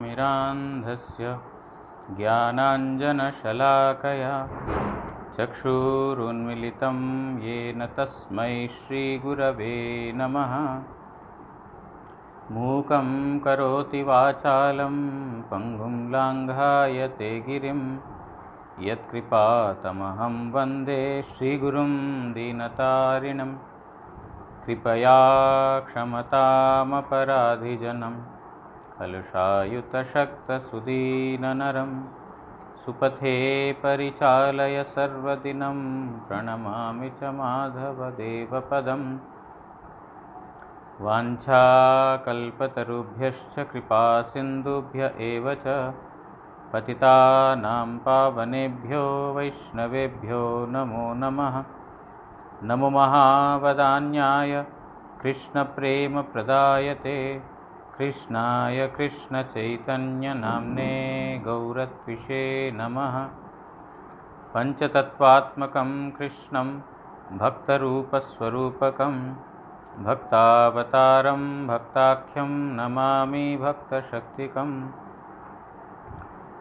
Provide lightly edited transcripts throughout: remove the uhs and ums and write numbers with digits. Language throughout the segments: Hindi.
मिरान्धस्य ज्ञानाञ्जनशलाकया चक्षुरुन्मिलितं येन तस्मै श्रीगुरवे नमः। मूकं करोति वाचालं पङ्गुं लाङ्घायते गिरिं यत्कृपातमहं वन्दे श्रीगुरुं दीनतारिणं। कृपया क्षमतामपराधिजनं कलुषायुतशक्तसुदीननरं सुपथे परिचालय सर्वदिनं प्रणमामि च माधवदेवपदम्। वाञ्छाकल्पतरुभ्यश्च कृपासिन्धुभ्य एव च पतितानां पावनेभ्यो वैष्णवेभ्यो नमो नमः। नमो महावदान्याय कृष्णप्रेमप्रदायते कृष्णाय कृष्णचैतन्यनाम्ने गौरत्विषे नमः। पञ्चतत्त्वात्मकं कृष्णं भक्तरूपस्वरूपकं भक्तावतारं भक्ताख्यं नमामि भक्तशक्तिकं।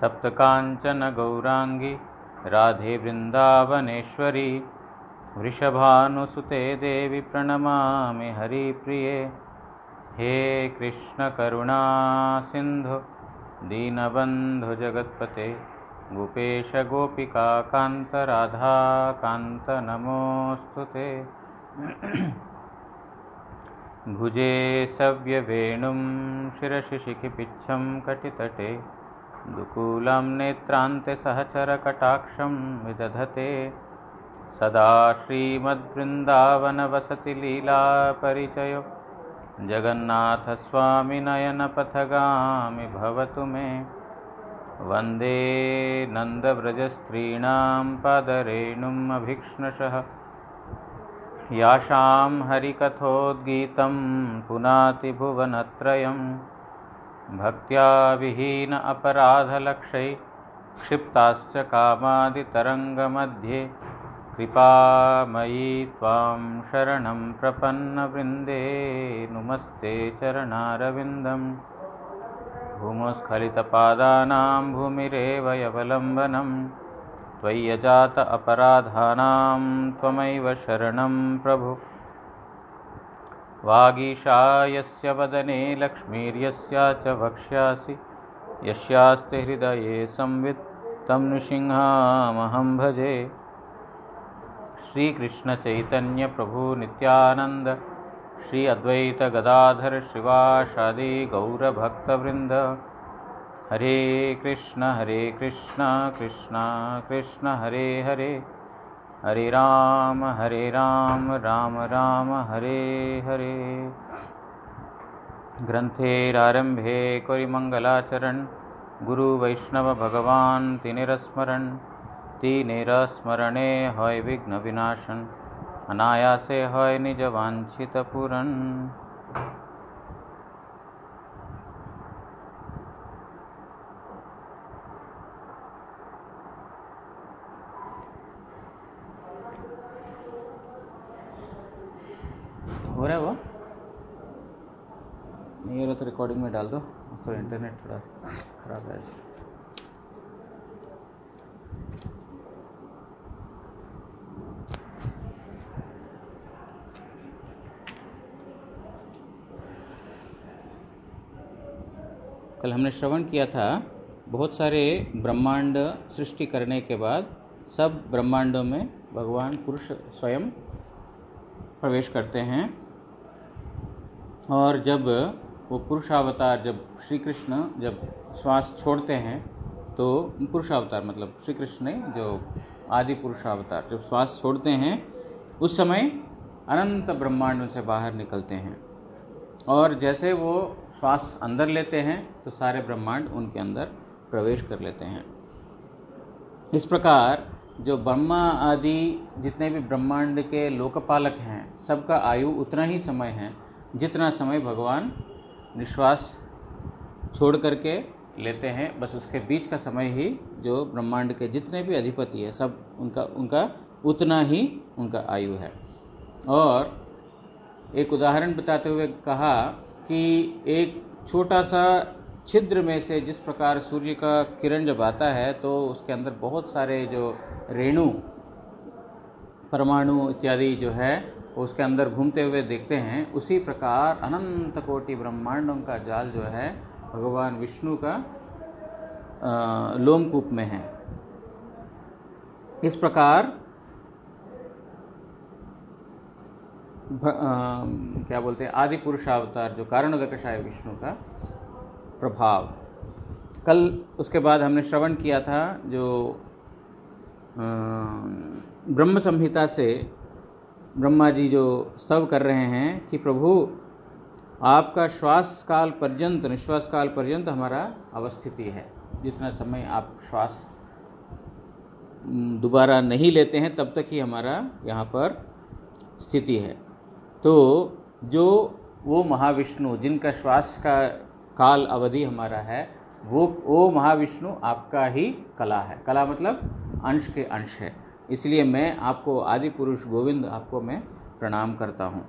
तप्तकाञ्चन गौराङ्गी राधे वृन्दावनेश्वरी वृषभानुसुते देवी प्रणमामि हरिप्रिये। हे कृष्ण करुणा सिंधु दीनबन्धु जगत्पते गोपेश गोपिका कान्त राधा कान्त नमोऽस्तुते। भुजे सव्यवेणुं शिरसि शिखिपिच्छं कटितटे दुकूलं नेत्रान्ते सहचरकटाक्षं विदधते। सदा श्रीमद्वृन्दावनवसति लीलापरिचयो जगन्नाथस्वामी नयनपथगामी भवतु मे। वन्दे नन्दव्रजस्त्रीणां पादरेणुम् अभीक्ष्णशः यासां हरिकथोद्गीतं पुनाति भुवनत्रयं। भक्त्या विहीन अपराधलक्षै क्षिप्ताश्च कामादितरङ्गमध्ये कृपामयी त्वां शरणं प्रपन्नवृन्दे। नुमस्ते चरणारविन्दं भूमस्खलितपादानां भूमिरेव यवलम्बनं। त्वय्यजात अपराधानां त्वमैव शरणं प्रभु। वागीशा यस्य वदने लक्ष्मीर्यस्या च वक्ष्यासि यस्यास्ति हृदये संवित् तं नृसिंहमहं भजे। श्री कृष्ण चैतन्य प्रभु नित्यानंद श्री अद्वैत गदाधर श्रीवासादि गौर भक्तवृंद। हरे कृष्ण कृष्ण कृष्ण हरे हरे हरे राम राम राम हरे हरे। ग्रंथेरारंभे करिमंगलाचरण गुरु वैष्णव भगवान तिनेरस्मरण। तिनेरस्मरणे होय विघ्न विनाशन अनायासे होय निज वांछित पूरन। हो रहा है वो नहीं हो रहा तो रिकॉर्डिंग में डाल दो। तो इंटरनेट थोड़ा खराब है। कल हमने श्रवण किया था बहुत सारे ब्रह्मांड सृष्टि करने के बाद सब ब्रह्मांडों में भगवान पुरुष स्वयं प्रवेश करते हैं। और जब वो पुरुषावतार जब श्री कृष्ण जब श्वास छोड़ते हैं तो पुरुषावतार मतलब श्री कृष्ण ने जो आदि पुरुषावतार जब श्वास छोड़ते हैं उस समय अनंत ब्रह्मांडों से बाहर निकलते हैं। और जैसे वो श्वास अंदर लेते हैं तो सारे ब्रह्मांड उनके अंदर प्रवेश कर लेते हैं। इस प्रकार जो ब्रह्मा आदि जितने भी ब्रह्मांड के लोकपालक हैं सबका आयु उतना ही समय है जितना समय भगवान निश्वास छोड़ करके लेते हैं। बस उसके बीच का समय ही जो ब्रह्मांड के जितने भी अधिपति है सब उनका उतना ही उनका आयु है। और एक उदाहरण बताते हुए कहा कि एक छोटा सा छिद्र में से जिस प्रकार सूर्य का किरण जब आता है तो उसके अंदर बहुत सारे जो रेणु परमाणु इत्यादि जो है उसके अंदर घूमते हुए देखते हैं, उसी प्रकार अनंत कोटि ब्रह्मांडों का जाल जो है भगवान विष्णु का लोमकूप में है। इस प्रकार क्या बोलते हैं, आदि पुरुषावतार जो कारणोदकशाय विष्णु का प्रभाव। कल उसके बाद हमने श्रवण किया था जो ब्रह्म संहिता से ब्रह्मा जी जो स्तव कर रहे हैं कि प्रभु आपका श्वास काल पर्यंत, निश्वास काल पर्यंत हमारा अवस्थिति है, जितना समय आप श्वास दोबारा नहीं लेते हैं तब तक ही हमारा यहाँ पर स्थिति है। तो जो वो महाविष्णु जिनका श्वास का काल अवधि हमारा है, वो महाविष्णु आपका ही कला है। कला मतलब अंश के अंश है। इसलिए मैं आपको आदि पुरुष गोविंद आपको मैं प्रणाम करता हूँ।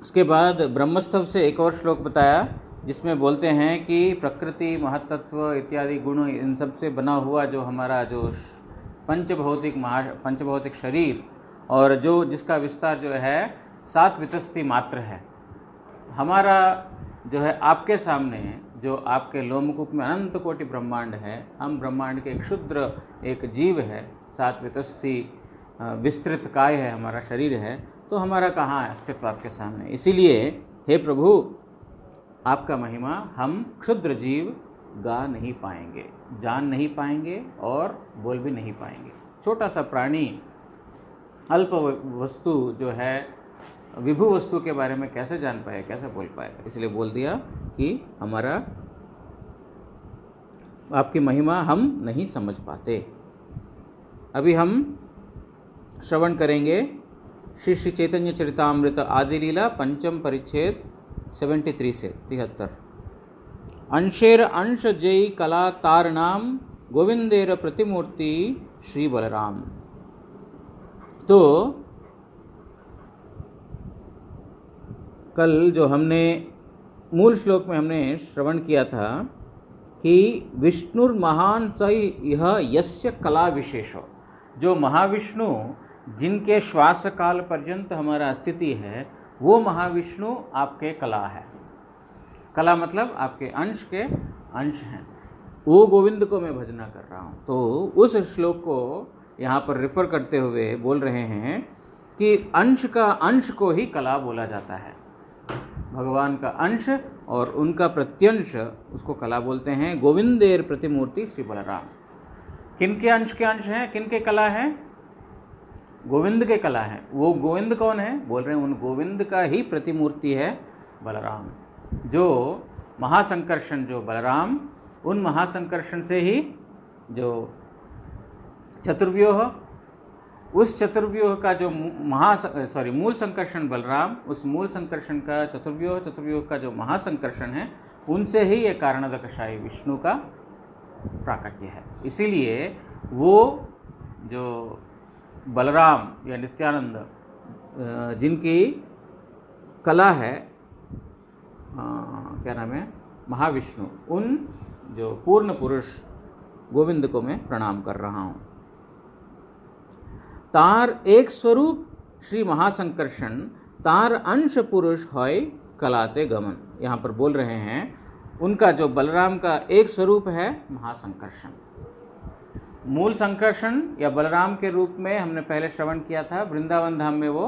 उसके बाद ब्रह्मस्तव से एक और श्लोक बताया जिसमें बोलते हैं कि प्रकृति, महत्त्व इत्यादि गुण इन सब से बना हुआ जो हमारा जो पंचभौतिक शरीर और जो जिसका विस्तार जो है 7 वितस्ती मात्र है, हमारा जो है आपके सामने जो आपके लोमकूप में अनंत कोटि ब्रह्मांड है, हम ब्रह्मांड के एक क्षुद्र एक जीव है, 7 वितस्ती विस्तृत काय है, हमारा शरीर है, तो हमारा कहाँ है अस्तित्व आपके सामने। इसीलिए हे प्रभु आपका महिमा हम क्षुद्र जीव गा नहीं पाएंगे, जान नहीं पाएंगे और बोल भी नहीं पाएंगे। छोटा सा प्राणी अल्प वस्तु जो है विभु वस्तु के बारे में कैसे जान पाए, कैसे बोल पाएगा। इसलिए बोल दिया कि हमारा आपकी महिमा हम नहीं समझ पाते। अभी हम श्रवण करेंगे श्री श्री चैतन्य चरितामृत आदि लीला पंचम परिच्छेद 73 से 73। अंशेर अंश जय कला तार नाम गोविंदेर प्रतिमूर्ति श्री बलराम। तो कल जो हमने मूल श्लोक में हमने श्रवण किया था कि विष्णुर महान स यह यस्य कला विशेषो, जो महाविष्णु जिनके श्वास काल पर्यंत हमारा स्थिति है, वो महाविष्णु आपके कला है। कला मतलब आपके अंश के अंश हैं। वो गोविंद को मैं भजना कर रहा हूँ। तो उस श्लोक को यहाँ पर रेफर करते हुए बोल रहे हैं कि अंश का अंश को ही कला बोला जाता है। भगवान का अंश और उनका प्रत्यंश उसको कला बोलते हैं। गोविंदेर प्रतिमूर्ति श्री बलराम। किनके अंश के अंश हैं, किनके कला हैं? गोविंद के कला है। वो गोविंद कौन है? बोल रहे हैं उन गोविंद का ही प्रतिमूर्ति है बलराम। जो महासंकर्षण जो बलराम, उन महासंकर्षण से ही जो चतुर्व्यूह, उस चतुर्व्यूह का जो मूल संकर्षण बलराम, उस मूल संकर्षण का चतुर्व्यूह का जो महासंकर्षण है, उनसे ही ये कारणोदकशायी विष्णु का प्राकट्य है। इसीलिए वो जो बलराम या नित्यानंद जिनकी कला है, क्या नाम है, महाविष्णु, उन जो पूर्ण पुरुष गोविंद को मैं प्रणाम कर रहा हूँ। तार एक स्वरूप श्री महासंकर्षण, तार अंश पुरुष है कलाते गमन। यहाँ पर बोल रहे हैं उनका जो बलराम का एक स्वरूप है महासंकर्षण। मूल संकर्षण या बलराम के रूप में हमने पहले श्रवण किया था। वृंदावन धाम में वो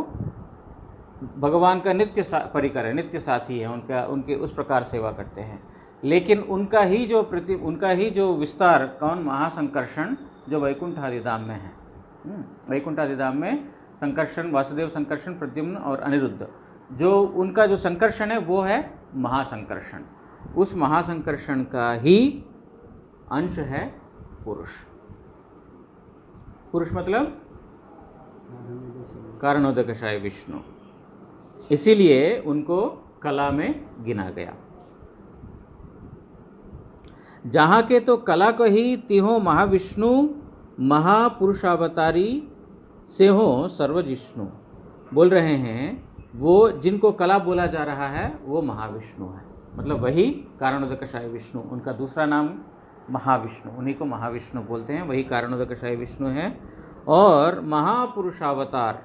भगवान का नित्य परिकर है, नित्य साथी है, उनके उस प्रकार सेवा करते हैं। लेकिन उनका ही जो विस्तार कौन? महासंकर्षण, जो वैकुंठ आदि धाम में है। वैकुंठ आदि धाम में संकर्षण, वासुदेव संकर्षण, प्रद्युम्न और अनिरुद्ध, जो उनका जो संकर्षण है वो है महासंकर्षण। उस महासंकर्षण का ही अंश है पुरुष। पुरुष मतलब कारणोदकशाय विष्णु। इसीलिए उनको कला में गिना गया। जहाँ के तो कला को ही तिहो महाविष्णु महापुरुषावतारी से हो सर्वजिष्णु। बोल रहे हैं वो जिनको कला बोला जा रहा है वो महाविष्णु है। मतलब वही कारणोदकशायी विष्णु, उनका दूसरा नाम महाविष्णु, उन्हीं को महाविष्णु बोलते हैं, वही कारणोदकशायी विष्णु हैं। और महापुरुषावतार,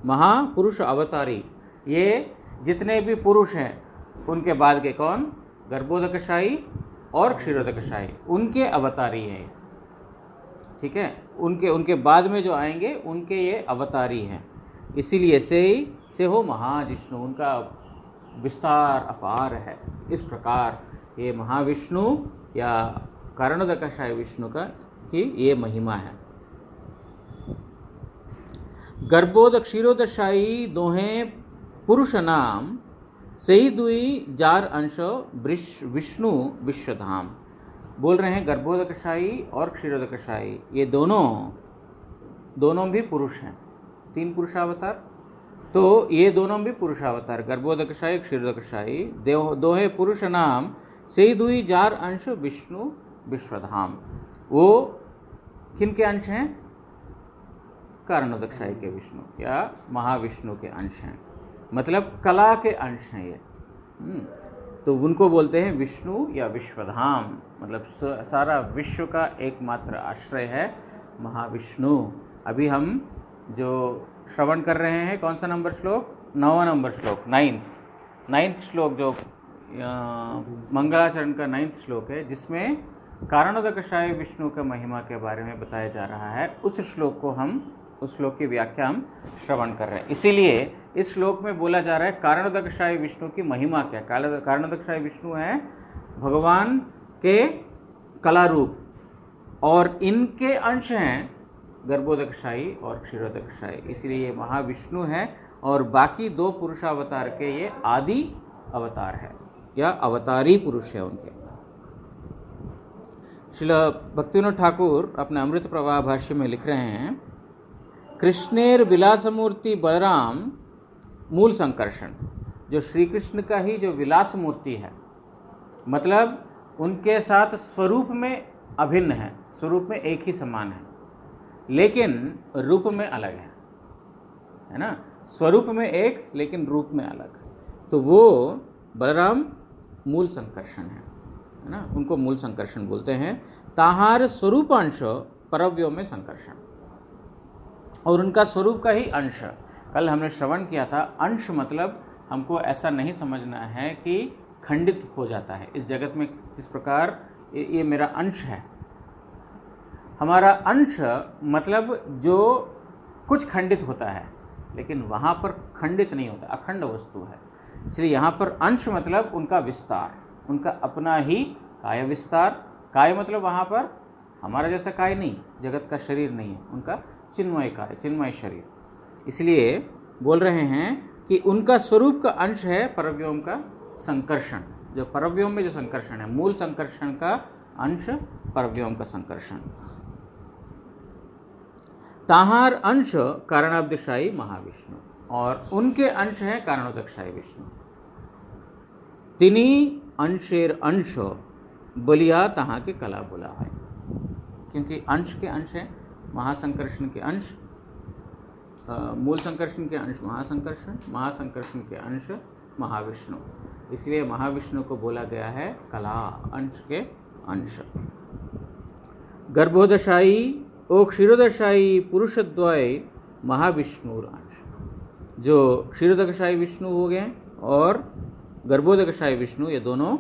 महापुरुष अवतारी, ये जितने भी पुरुष हैं उनके बाद के कौन, गर्भोदकशायी और क्षीरोदकशायी, उनके अवतारी हैं। ठीक है, उनके बाद में जो आएंगे उनके ये अवतारी हैं, इसीलिए से हो महाजिष्णु, उनका विस्तार अपार है। इस प्रकार ये महाविष्णु या कारणोदकशायी विष्णु का की ये महिमा है। गर्भोद क्षीरोदशायी दोहें पुरुष नाम, सही दुई जार अंश विष्णु विश्वधाम। बोल रहे हैं गर्भोदकशायी और क्षीरोदकशायी ये दोनों भी पुरुष हैं, 3 पुरुषावतार, तो ये दोनों भी पुरुषावतार, गर्भोदकशायी क्षीरोदकशायी दोहे पुरुष नाम, सही दुई जार अंश विष्णु विश्वधाम। वो किनके अंश हैं, कारणोदकशायी के विष्णु या महाविष्णु के अंश हैं, मतलब कला के अंश हैं ये। तो उनको बोलते हैं विष्णु या विश्वधाम, मतलब सारा विश्व का एकमात्र आश्रय है महाविष्णु। अभी हम जो श्रवण कर रहे हैं कौन सा नंबर श्लोक, 9वां नंबर श्लोक, 9th श्लोक, जो मंगलाचरण का 9th श्लोक है, जिसमें कारणोदकशायी विष्णु का महिमा के बारे में बताया जा रहा है। उस श्लोक की व्याख्या हम श्रवण कर रहे हैं। इसीलिए इस श्लोक में बोला जा रहा है कारणोदकशायी विष्णु की महिमा क्या। कारणोदकशायी विष्णु है भगवान के कला रूप, और इनके अंश हैं गर्भोदकशायी और क्षीरोदकशायी, इसलिए ये महाविष्णु है। और बाकी 2 पुरुषावतार के ये आदि अवतार है या अवतारी पुरुष है उनके। श्रील भक्तिविनोद ठाकुर अपने अमृत प्रवाह भाष्य में लिख रहे हैं, कृष्णेर विलासमूर्ति बलराम मूल संकर्षण, जो श्री कृष्ण का ही जो विलास मूर्ति है, मतलब उनके साथ स्वरूप में अभिन्न है, स्वरूप में एक ही समान है, लेकिन रूप में अलग है ना, स्वरूप में एक लेकिन रूप में अलग, तो वो बलराम मूल संकर्षण है ना, उनको मूल संकर्षण बोलते हैं। ताहार स्वरूपांश परव्योम में संकर्षण, और उनका स्वरूप का ही अंश। कल हमने श्रवण किया था, अंश मतलब हमको ऐसा नहीं समझना है कि खंडित हो जाता है इस जगत में, जिस प्रकार ये मेरा अंश है। हमारा अंश मतलब जो कुछ खंडित होता है, लेकिन वहाँ पर खंडित नहीं होता, अखंड वस्तु है। इसलिए यहाँ पर अंश मतलब उनका विस्तार, उनका अपना ही काय विस्तार। काय मतलब वहाँ पर हमारा जैसा काय नहीं, जगत का शरीर नहीं है, उनका चिन्मय काय, चिन्मय शरीर। इसलिए बोल रहे हैं कि उनका स्वरूप का अंश है परव्योम का संकर्षण, जो परव्योम में जो संकर्षण है, मूल संकर्षण का अंश परव्योम का संकर्षण। ताहार अंश कारणाब्दशायी महाविष्णु, और उनके अंश है कारणोदकशायी विष्णु। तिनी अंशेर अंश बलिया तहाँ के कला बोला है, क्योंकि अंश के अंश है, महासंकर्षण के अंश, मूल संकर्षण के अंश महासंकर्षण, महासंकर्षण के अंश महाविष्णु, इसलिए महाविष्णु को बोला गया है कला अंश के अंश। गर्भोदशायी ओ क्षीरोदशायी पुरुषद्वय महाविष्णुर अंश, जो क्षीरोदकशायी विष्णु हो गए और गर्भोदकशायी विष्णु, ये दोनों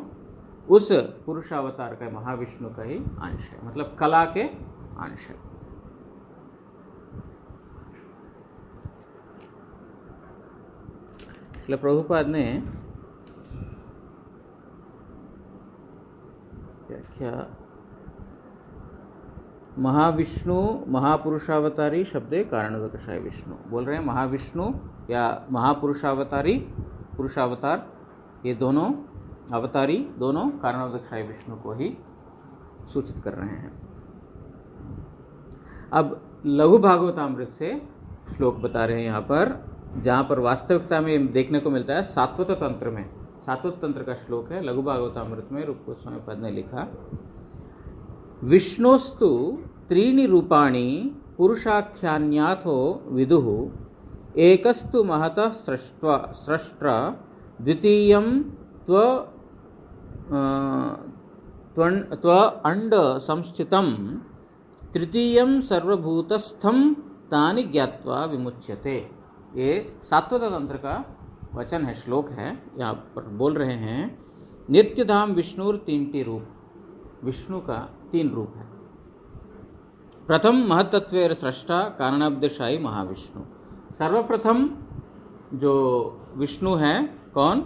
उस पुरुषावतार का महाविष्णु का ही अंश है, मतलब कला के अंश है। इसलिए प्रभुपाद ने क्या महाविष्णु महापुरुषावतारी शब्दे कारणोदकशायी विष्णु बोल रहे हैं। महाविष्णु या महापुरुषावतारी, पुरुषावतार, ये दोनों अवतारी दोनों कारणोदकशायी विष्णु को ही सूचित कर रहे हैं। अब लघु भागवतामृत से श्लोक बता रहे हैं यहाँ पर, जहाँ पर वास्तविकता में देखने को मिलता है सात्वत तंत्र में, सात्वत तंत्र का श्लोक है लघु भागवतामृत में। रूप गोस्वामी पद ने लिखा, विष्णोस्तु त्रीणि रूपाणि पुरुषाख्यान्याथो विदुः, एकस्तु महतः स्रष्टा द्वितीयं त्व अंड संस्थितं तृतीयं सर्वभूतस्थं तानि ज्ञात्वा विमुच्यते। ये सात्वत तंत्र का वचन है, श्लोक है। यहाँ पर बोल रहे हैं नित्यधाम विष्णुर तीनटी रूप, विष्णु का 3 रूप है। प्रथम महत्त्वेर सृष्टा कारणोदकशायी महाविष्णु। सर्वप्रथम जो विष्णु है कौन?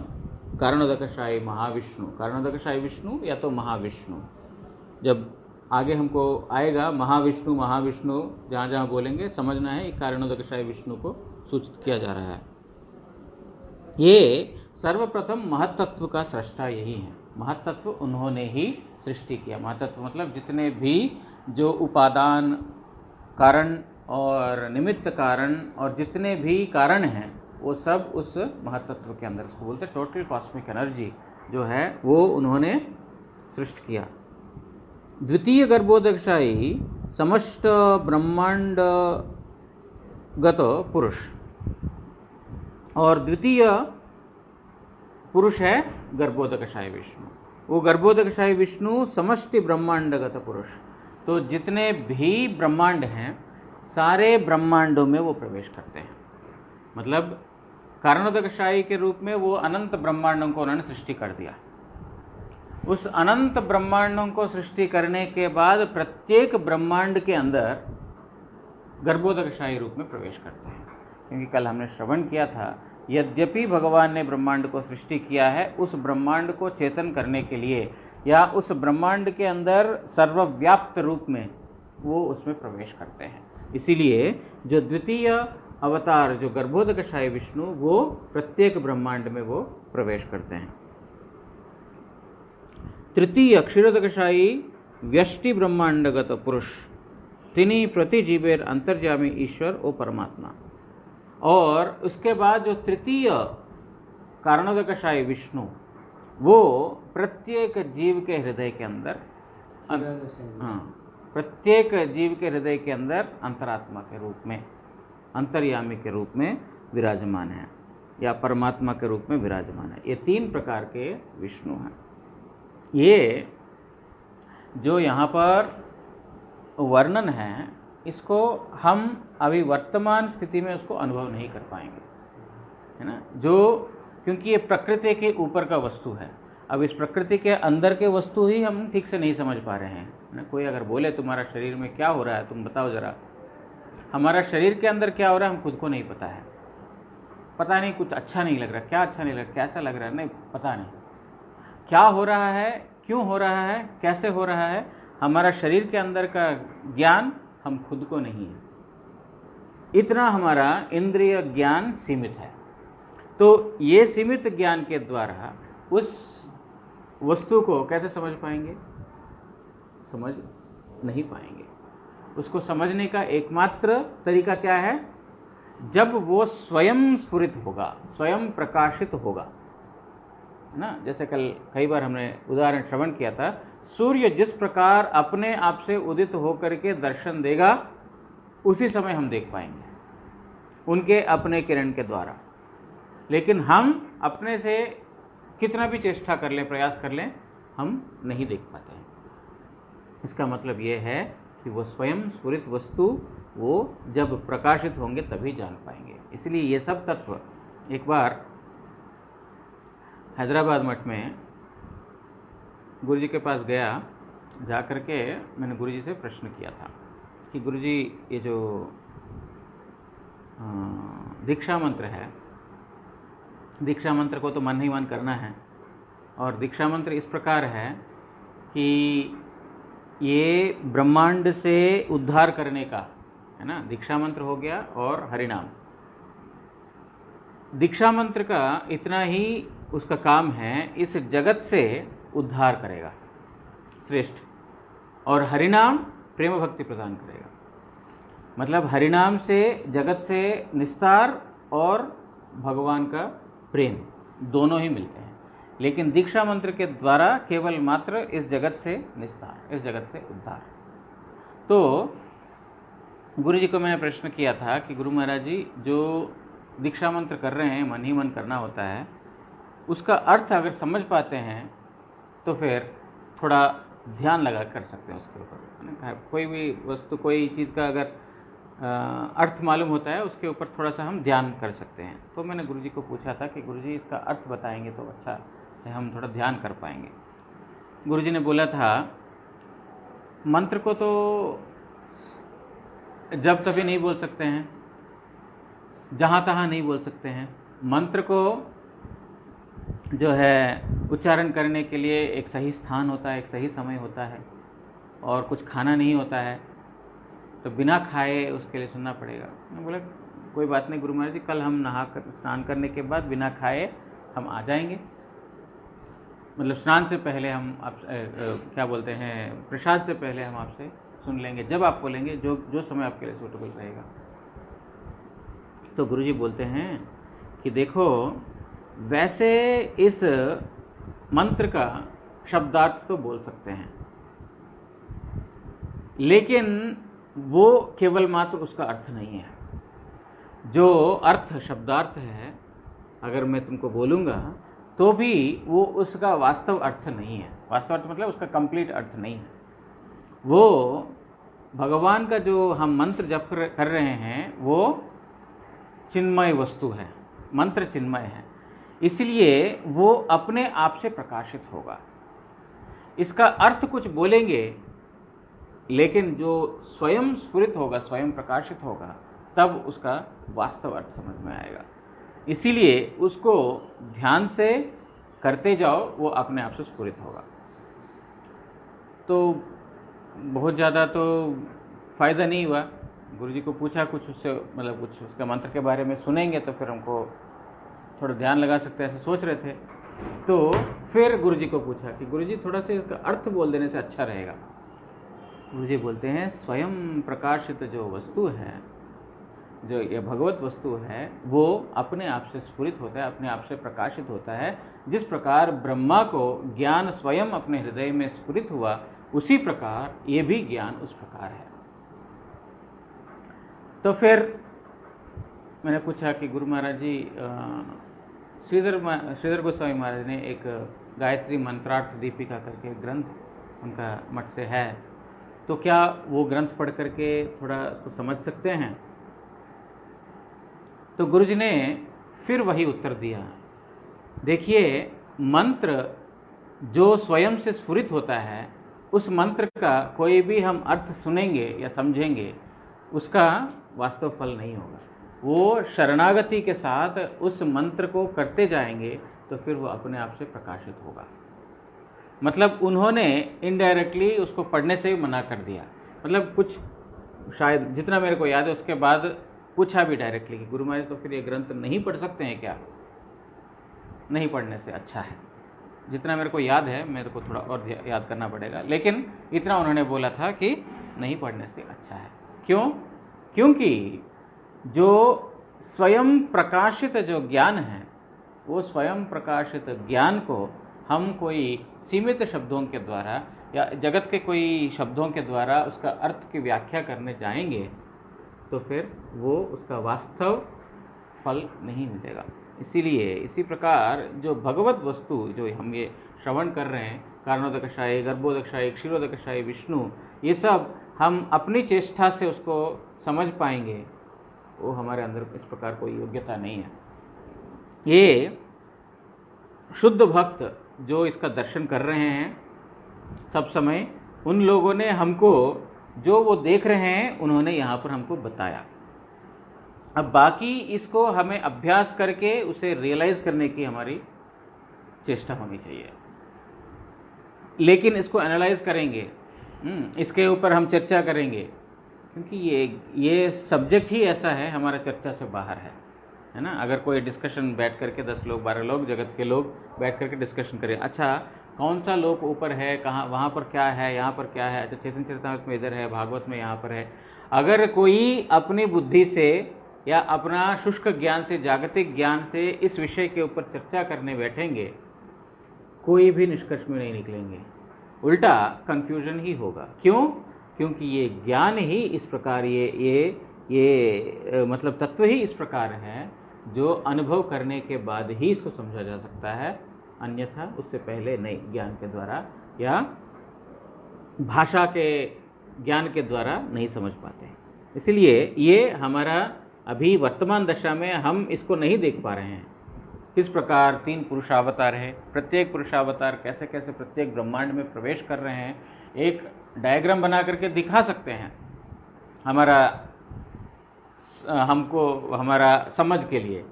कारणोदकशायी महाविष्णु। कारणोदकशायी विष्णु या तो महाविष्णु। जब आगे हमको आएगा महाविष्णु महाविष्णु, जहाँ जहाँ बोलेंगे समझना है कारणोदकशायी विष्णु को सूचित किया जा रहा है। ये सर्वप्रथम महत्त्व का सृष्टा यही है। महत्त्व उन्होंने ही सृष्टि किया। महत्त्व मतलब जितने भी जो उपादान कारण और निमित्त कारण और जितने भी कारण हैं वो सब उस महत्त्व के अंदर, उसको बोलते हैं टोटल कॉस्मिक एनर्जी जो है वो उन्होंने सृष्टि किया। द्वितीय गर्भोदकशायी समस्त ब्रह्मांड गत पुरुष, और द्वितीय पुरुष है गर्भोदकशायी विष्णु। वो गर्भोदकशायी विष्णु समष्टि ब्रह्मांडगत पुरुष, तो जितने भी ब्रह्मांड हैं सारे ब्रह्मांडों में वो प्रवेश करते हैं। मतलब कारणोदकशायी के रूप में वो अनंत ब्रह्मांडों को उन्होंने सृष्टि कर दिया। उस अनंत ब्रह्मांडों को सृष्टि करने के बाद प्रत्येक ब्रह्मांड के अंदर गर्भोदकशायी रूप में प्रवेश करते हैं। क्योंकि कल हमने श्रवण किया था, यद्यपि भगवान ने ब्रह्मांड को सृष्टि किया है, उस ब्रह्मांड को चेतन करने के लिए या उस ब्रह्मांड के अंदर सर्वव्याप्त रूप में वो उसमें प्रवेश करते हैं। इसीलिए जो द्वितीय अवतार जो गर्भोदकशायी विष्णु, वो प्रत्येक ब्रह्मांड में वो प्रवेश करते हैं। तृतीय क्षीरोदकशायी व्यष्टि ब्रह्मांडगत पुरुष, तिनि प्रतिजीवेर अंतर्यामी ईश्वर ओ परमात्मा। और उसके बाद जो तृतीय कारणोदकशायी विष्णु, वो प्रत्येक जीव के हृदय के अंदर, प्रत्येक जीव के हृदय के अंदर अंतरात्मा के रूप में, अंतर्यामी के रूप में विराजमान है या परमात्मा के रूप में विराजमान है। ये 3 प्रकार के विष्णु हैं। ये जो यहाँ पर वर्णन है, इसको हम अभी वर्तमान स्थिति में उसको अनुभव नहीं कर पाएंगे, है ना, जो क्योंकि ये प्रकृति के ऊपर का वस्तु है। अब इस प्रकृति के अंदर के वस्तु ही हम ठीक से नहीं समझ पा रहे हैं ना। कोई अगर बोले तुम्हारा शरीर में क्या हो रहा है, तुम बताओ जरा, हमारा शरीर के अंदर क्या हो रहा है हम खुद को नहीं पता है। पता नहीं, कुछ अच्छा नहीं लग रहा, क्या अच्छा नहीं लग रहा, कैसा लग रहा है, नहीं पता नहीं क्या हो रहा है, क्यों हो रहा है, कैसे हो रहा है। हमारा शरीर के अंदर का ज्ञान हम खुद को नहीं है। इतना हमारा इंद्रिय ज्ञान सीमित है। तो ये सीमित ज्ञान के द्वारा उस वस्तु को कैसे समझ पाएंगे? समझ नहीं पाएंगे। उसको समझने का एकमात्र तरीका क्या है? जब वो स्वयं स्फुरित होगा, स्वयं प्रकाशित होगा, है ना। जैसे कल कई बार हमने उदाहरण श्रवण किया था, सूर्य जिस प्रकार अपने आप से उदित होकर के दर्शन देगा, उसी समय हम देख पाएंगे उनके अपने किरण के द्वारा। लेकिन हम अपने से कितना भी चेष्टा कर लें, प्रयास कर लें, हम नहीं देख पाते हैं। इसका मतलब ये है कि वो स्वयं स्फुरित वस्तु वो जब प्रकाशित होंगे तभी जान पाएंगे। इसलिए ये सब तत्व, एक बार हैदराबाद मठ में गुरुजी के पास गया, जा कर के मैंने गुरुजी से प्रश्न किया था कि गुरुजी ये जो दीक्षा मंत्र है, दीक्षा मंत्र को तो मन ही मन करना है, और दीक्षा मंत्र इस प्रकार है कि ये ब्रह्मांड से उद्धार करने का है ना। दीक्षा मंत्र हो गया और हरिनाम। दीक्षा मंत्र का इतना ही उसका काम है, इस जगत से उद्धार करेगा श्रेष्ठ, और हरिनाम प्रेम भक्ति प्रदान करेगा। मतलब हरिनाम से जगत से निस्तार और भगवान का प्रेम दोनों ही मिलते हैं। लेकिन दीक्षा मंत्र के द्वारा केवल मात्र इस जगत से निस्तार, इस जगत से उद्धार। तो गुरु जी को मैंने प्रश्न किया था कि गुरु महाराज जी, जो दीक्षा मंत्र कर रहे हैं, मन ही मन करना होता है, उसका अर्थ अगर समझ पाते हैं तो फिर थोड़ा ध्यान लगा कर सकते हैं उसके ऊपर, है ना। कोई भी वस्तु, कोई चीज़ का अगर अर्थ मालूम होता है, उसके ऊपर थोड़ा सा हम ध्यान कर सकते हैं। तो मैंने गुरुजी को पूछा था कि गुरुजी इसका अर्थ बताएंगे तो अच्छा से हम थोड़ा ध्यान कर पाएंगे। गुरुजी ने बोला था, मंत्र को तो जब तभी नहीं बोल सकते हैं, जहाँ तहाँ नहीं बोल सकते हैं। मंत्र को जो है उच्चारण करने के लिए एक सही स्थान होता है, एक सही समय होता है, और कुछ खाना नहीं होता है, तो बिना खाए उसके लिए सुनना पड़ेगा। मैं बोला कोई बात नहीं गुरु महाराज जी, कल हम नहा कर स्नान करने के बाद बिना खाए हम आ जाएंगे, मतलब स्नान से पहले हम आप क्या बोलते हैं, प्रसाद से पहले हम आपसे सुन लेंगे, जब आप बोलेंगे, जो समय आपके लिए सूटेबल रहेगा। तो गुरुजी बोलते हैं कि देखो, वैसे इस मंत्र का शब्दार्थ तो बोल सकते हैं, लेकिन वो केवल मात्र उसका अर्थ नहीं है। जो अर्थ शब्दार्थ है, अगर मैं तुमको बोलूँगा तो भी वो उसका वास्तव अर्थ नहीं है। वास्तव अर्थ मतलब उसका कंप्लीट अर्थ नहीं है। वो भगवान का जो हम मंत्र जप कर रहे हैं वो चिन्मय वस्तु है, मंत्र चिन्मय है, इसलिए वो अपने आप से प्रकाशित होगा। इसका अर्थ कुछ बोलेंगे, लेकिन जो स्वयं स्फुरित होगा, स्वयं प्रकाशित होगा, तब उसका वास्तव अर्थ समझ में आएगा। इसीलिए उसको ध्यान से करते जाओ, वो अपने आप से स्फुरित होगा। तो बहुत ज़्यादा तो फ़ायदा नहीं हुआ। गुरुजी को पूछा कुछ उससे, मतलब कुछ उसका मंत्र के बारे में सुनेंगे तो फिर हमको थोड़ा ध्यान लगा सकते हैं, ऐसे सोच रहे थे। तो फिर गुरुजी को पूछा कि गुरुजी थोड़ा सा इसका अर्थ बोल देने से अच्छा रहेगा। गुरुजी बोलते हैं, स्वयं प्रकाशित जो वस्तु है, जो ये भगवत वस्तु है, वो अपने आप से स्फुरित होता है, अपने आप से प्रकाशित होता है। जिस प्रकार ब्रह्मा को ज्ञान स्वयं अपने हृदय में स्फुरित हुआ, उसी प्रकार ये भी ज्ञान उस प्रकार है। तो फिर मैंने पूछा कि गुरु महाराज जी, श्रीधर गोस्वामी महाराज ने एक गायत्री मंत्रार्थ दीपिका करके ग्रंथ उनका मठ से है, तो क्या वो ग्रंथ पढ़ करके थोड़ा उसको समझ सकते हैं? तो गुरुजी ने फिर वही उत्तर दिया, देखिए, मंत्र जो स्वयं से स्फुरित होता है, उस मंत्र का कोई भी हम अर्थ सुनेंगे या समझेंगे, उसका वास्तव फल नहीं होगा। वो शरणागति के साथ उस मंत्र को करते जाएंगे तो फिर वो अपने आप से प्रकाशित होगा। मतलब उन्होंने इनडायरेक्टली उसको पढ़ने से भी मना कर दिया। मतलब कुछ शायद जितना मेरे को याद है, उसके बाद पूछा भी डायरेक्टली कि गुरु महाराज तो फिर ये ग्रंथ नहीं पढ़ सकते हैं क्या? नहीं पढ़ने से अच्छा है। जितना मेरे को याद है, मेरे को थोड़ा और याद करना पड़ेगा, लेकिन इतना उन्होंने बोला था कि नहीं पढ़ने से अच्छा है। क्यों? क्योंकि जो स्वयं प्रकाशित जो ज्ञान है, वो स्वयं प्रकाशित ज्ञान को हम कोई सीमित शब्दों के द्वारा या जगत के कोई शब्दों के द्वारा उसका अर्थ की व्याख्या करने जाएंगे तो फिर वो उसका वास्तव फल नहीं मिलेगा। इसीलिए इसी प्रकार जो भगवत वस्तु जो हम ये श्रवण कर रहे हैं, कारणोदकशायी, गर्भोदकशायी, क्षीरोदकशायी, विष्णु, ये सब हम अपनी चेष्टा से उसको समझ पाएंगे, वो हमारे अंदर इस प्रकार कोई योग्यता नहीं है। ये शुद्ध भक्त जो इसका दर्शन कर रहे हैं सब समय, उन लोगों ने हमको जो वो देख रहे हैं उन्होंने यहाँ पर हमको बताया। अब बाकी इसको हमें अभ्यास करके उसे रियलाइज करने की हमारी चेष्टा होनी चाहिए। लेकिन इसको एनालाइज करेंगे, इसके ऊपर हम चर्चा करेंगे, क्योंकि ये सब्जेक्ट ही ऐसा है, हमारा चर्चा से बाहर है ना। अगर कोई डिस्कशन बैठ करके 10 लोग 12 लोग जगत के लोग बैठ करके डिस्कशन करें, अच्छा कौन सा लोक ऊपर है, कहाँ, वहाँ पर क्या है, यहाँ पर क्या है, अच्छा चैतन्य चरितामृत में इधर है, भागवत में यहाँ पर है। अगर कोई अपनी बुद्धि से या अपना शुष्क ज्ञान से, जागतिक ज्ञान से इस विषय के ऊपर चर्चा करने बैठेंगे, कोई भी निष्कर्ष में नहीं निकलेंगे, उल्टा कंफ्यूजन ही होगा। क्यों? क्योंकि ये ज्ञान ही इस प्रकार, ये मतलब तत्व ही इस प्रकार है जो अनुभव करने के बाद ही इसको समझा जा सकता है, अन्यथा उससे पहले नहीं, ज्ञान के द्वारा या भाषा के ज्ञान के द्वारा नहीं समझ पाते। इसलिए ये हमारा अभी वर्तमान दशा में हम इसको नहीं देख पा रहे हैं। किस प्रकार 3 पुरुषावतार है, प्रत्येक पुरुषावतार कैसे कैसे प्रत्येक ब्रह्मांड में प्रवेश कर रहे हैं, एक डायग्राम बना करके दिखा सकते हैं हमको हमारा समझ के लिए।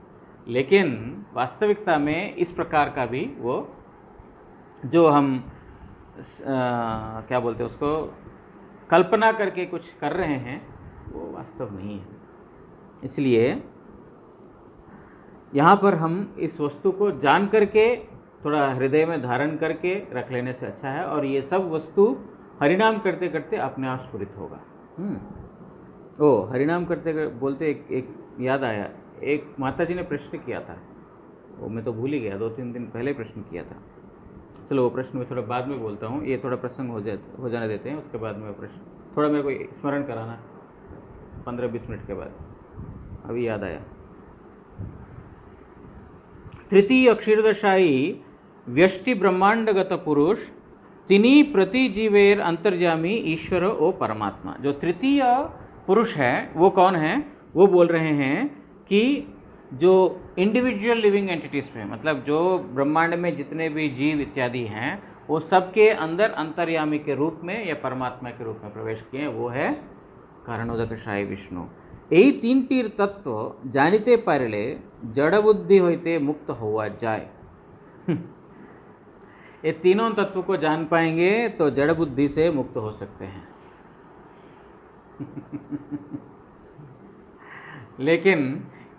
लेकिन वास्तविकता में इस प्रकार का भी वो जो हम क्या बोलते हैं उसको, कल्पना करके कुछ कर रहे हैं, वो वास्तव नहीं है। इसलिए यहाँ पर हम इस वस्तु को जान करके थोड़ा हृदय में धारण करके रख लेने से अच्छा है, और ये सब वस्तु हरिनाम करते करते अपने आप स्फुरित होगा। हरिनाम करते बोलते एक याद आया, एक माता जी ने प्रश्न किया था, वो मैं तो भूल ही गया, 2-3 दिन पहले प्रश्न किया था। चलो वो प्रश्न मैं थोड़ा बाद में बोलता हूँ, ये थोड़ा प्रसंग हो जाने देते हैं, उसके बाद में प्रश्न थोड़ा मेरे को स्मरण कराना 15-20 मिनट के बाद। अभी याद आया। तृतीय क्षीरदशाई व्यष्टि ब्रह्मांडगत पुरुष तिनी प्रतिजीवेर अंतर्जामी ईश्वर ओ परमात्मा। जो तृतीय पुरुष है वो कौन है? वो बोल रहे हैं कि जो इंडिविजुअल लिविंग एंटिटीज में, मतलब जो ब्रह्मांड में जितने भी जीव इत्यादि हैं, वो सबके अंदर अंतर्यामी के रूप में या परमात्मा के रूप में प्रवेश किए, वो है कारणोदकशायी विष्णु। यही 3टी तत्व जानिते पारले जड़ बुद्धि होते मुक्त हुआ जाए। ये तीनों तत्व को जान पाएंगे तो जड़ बुद्धि से मुक्त हो सकते हैं। लेकिन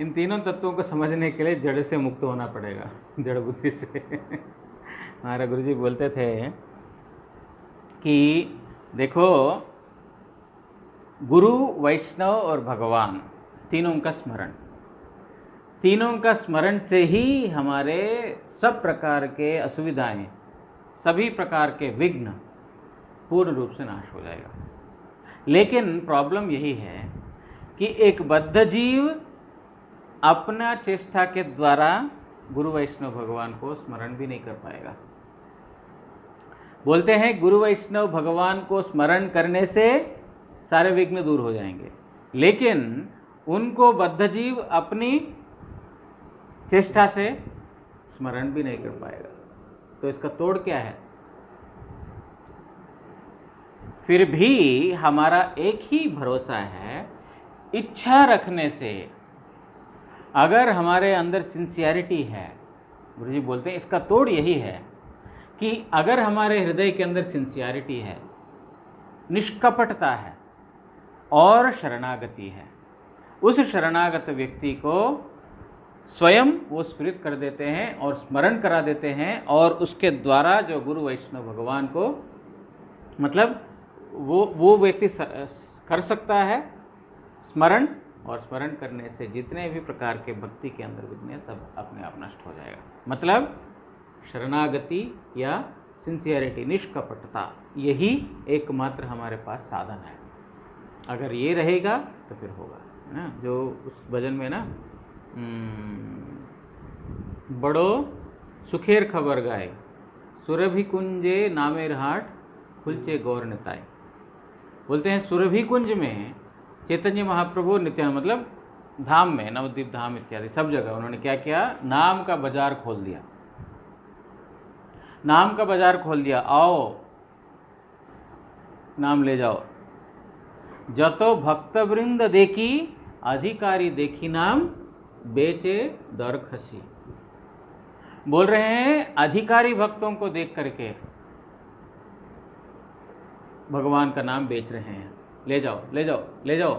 इन तीनों तत्वों को समझने के लिए जड़ से मुक्त होना पड़ेगा, जड़ बुद्धि से। हमारा गुरुजी बोलते थे कि देखो, गुरु, वैष्णव और भगवान, तीनों का स्मरण से ही हमारे सब प्रकार के असुविधाएं, सभी प्रकार के विघ्न पूर्ण रूप से नाश हो जाएगा। लेकिन प्रॉब्लम यही है कि एक बद्ध जीव अपना चेष्टा के द्वारा गुरु वैष्णव भगवान को स्मरण भी नहीं कर पाएगा। बोलते हैं गुरु वैष्णव भगवान को स्मरण करने से सारे विघ्न दूर हो जाएंगे, लेकिन उनको बद्ध जीव अपनी चेष्टा से स्मरण भी नहीं कर पाएगा। तो इसका तोड़ क्या है? फिर भी हमारा एक ही भरोसा है, इच्छा रखने से अगर हमारे अंदर सिंसियरिटी है, गुरुजी बोलते हैं इसका तोड़ यही है कि अगर हमारे हृदय के अंदर सिंसियरिटी है, निष्कपटता है और शरणागति है, उस शरणागत व्यक्ति को स्वयं वो स्फुरित कर देते हैं और स्मरण करा देते हैं, और उसके द्वारा जो गुरु वैष्णव भगवान को, मतलब वो व्यक्ति कर सकता है स्मरण, और स्मरण करने से जितने भी प्रकार के भक्ति के अंदर विघ्न सब अपने आप नष्ट हो जाएगा। मतलब शरणागति या सिंसियरिटी, निष्कपटता, यही एकमात्र हमारे पास साधन है। अगर ये रहेगा तो फिर होगा, है ना। जो उस भजन में ना, बड़ो सुखेर खबर गाए, सुरभि कुंजे नामेर हाट खुलचे गौर निताय। बोलते हैं सुरभि कुंज में चैतन्य महाप्रभु नित्यानंद, मतलब धाम में, नवद्वीप धाम इत्यादि सब जगह उन्होंने क्या किया? नाम का बाजार खोल दिया, नाम का बाजार खोल दिया। आओ नाम ले जाओ। जतो भक्त वृंद देखी अधिकारी देखी नाम बेचे दर खसी। बोल रहे हैं अधिकारी भक्तों को देख करके भगवान का नाम बेच रहे हैं। ले जाओ ले जाओ ले जाओ।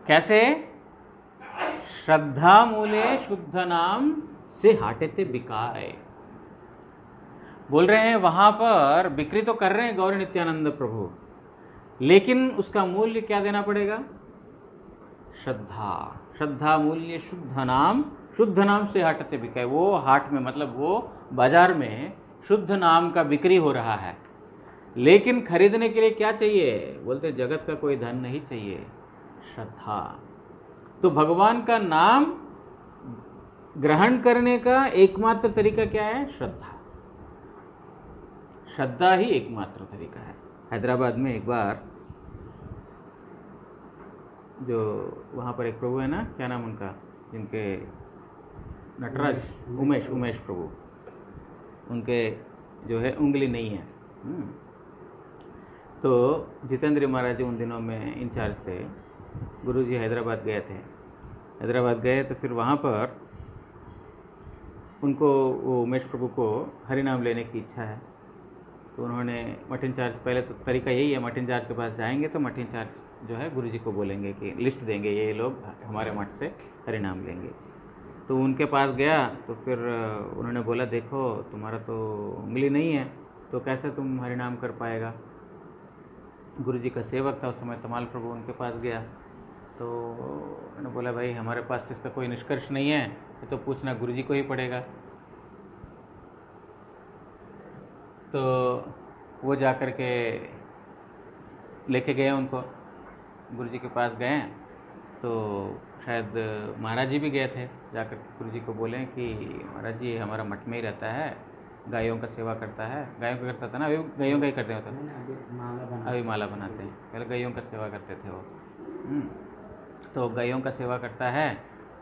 कैसे? श्रद्धा मूले शुद्ध नाम से हाटेते बिकाए। बोल रहे हैं वहां पर बिक्री तो कर रहे हैं गौर नित्यानंद प्रभु, लेकिन उसका मूल्य क्या देना पड़ेगा? श्रद्धा। श्रद्धा मूल्य शुद्ध नाम से हाटते बिकाए। वो हाट में, मतलब वो बाजार में शुद्ध नाम का बिक्री हो रहा है, लेकिन खरीदने के लिए क्या चाहिए? बोलते जगत का कोई धन नहीं चाहिए, श्रद्धा। तो भगवान का नाम ग्रहण करने का एकमात्र तरीका क्या है? श्रद्धा। श्रद्धा ही एकमात्र तरीका है। हैदराबाद में एक बार जो वहाँ पर एक प्रभु है ना, क्या नाम उनका, जिनके नटराज, उमेश प्रभु, उनके जो है उंगली नहीं है। तो जितेंद्र महाराज जी उन दिनों में इंचार्ज थे। गुरुजी हैदराबाद गए थे। हैदराबाद गए तो फिर वहाँ पर उनको, वो उमेश प्रभु को हरिनाम लेने की इच्छा है। तो उन्होंने मठ इंचार्ज, पहले तो तरीका यही है, मठ इंचार्ज के पास जाएंगे तो मठ इंचार्ज जो है गुरुजी को बोलेंगे कि लिस्ट देंगे, ये लोग हमारे मठ से हरिनाम लेंगे। तो उनके पास गया तो फिर उन्होंने बोला, देखो तुम्हारा तो उंगली नहीं है, तो कैसे तुम हरिनाम कर पाएगा। गुरुजी का सेवक था उस समय, तमाल प्रभु, उनके पास गया तो उन्होंने बोला, भाई हमारे पास तो इसका कोई निष्कर्ष नहीं है, तो पूछना गुरुजी को ही पड़ेगा। तो वो जाकर के लेके गए उनको, गुरुजी के पास गए तो शायद महाराज जी भी गए थे। जाकर गुरुजी को बोले कि महाराज जी हमारा मठ में ही रहता है, गायों का सेवा करता है। गायों का करता था ना, अभी गायों का ही करते होता था, अभी माला बनाते हैं, पहले गायों का सेवा करते थे वो। तो गायों का सेवा करता है,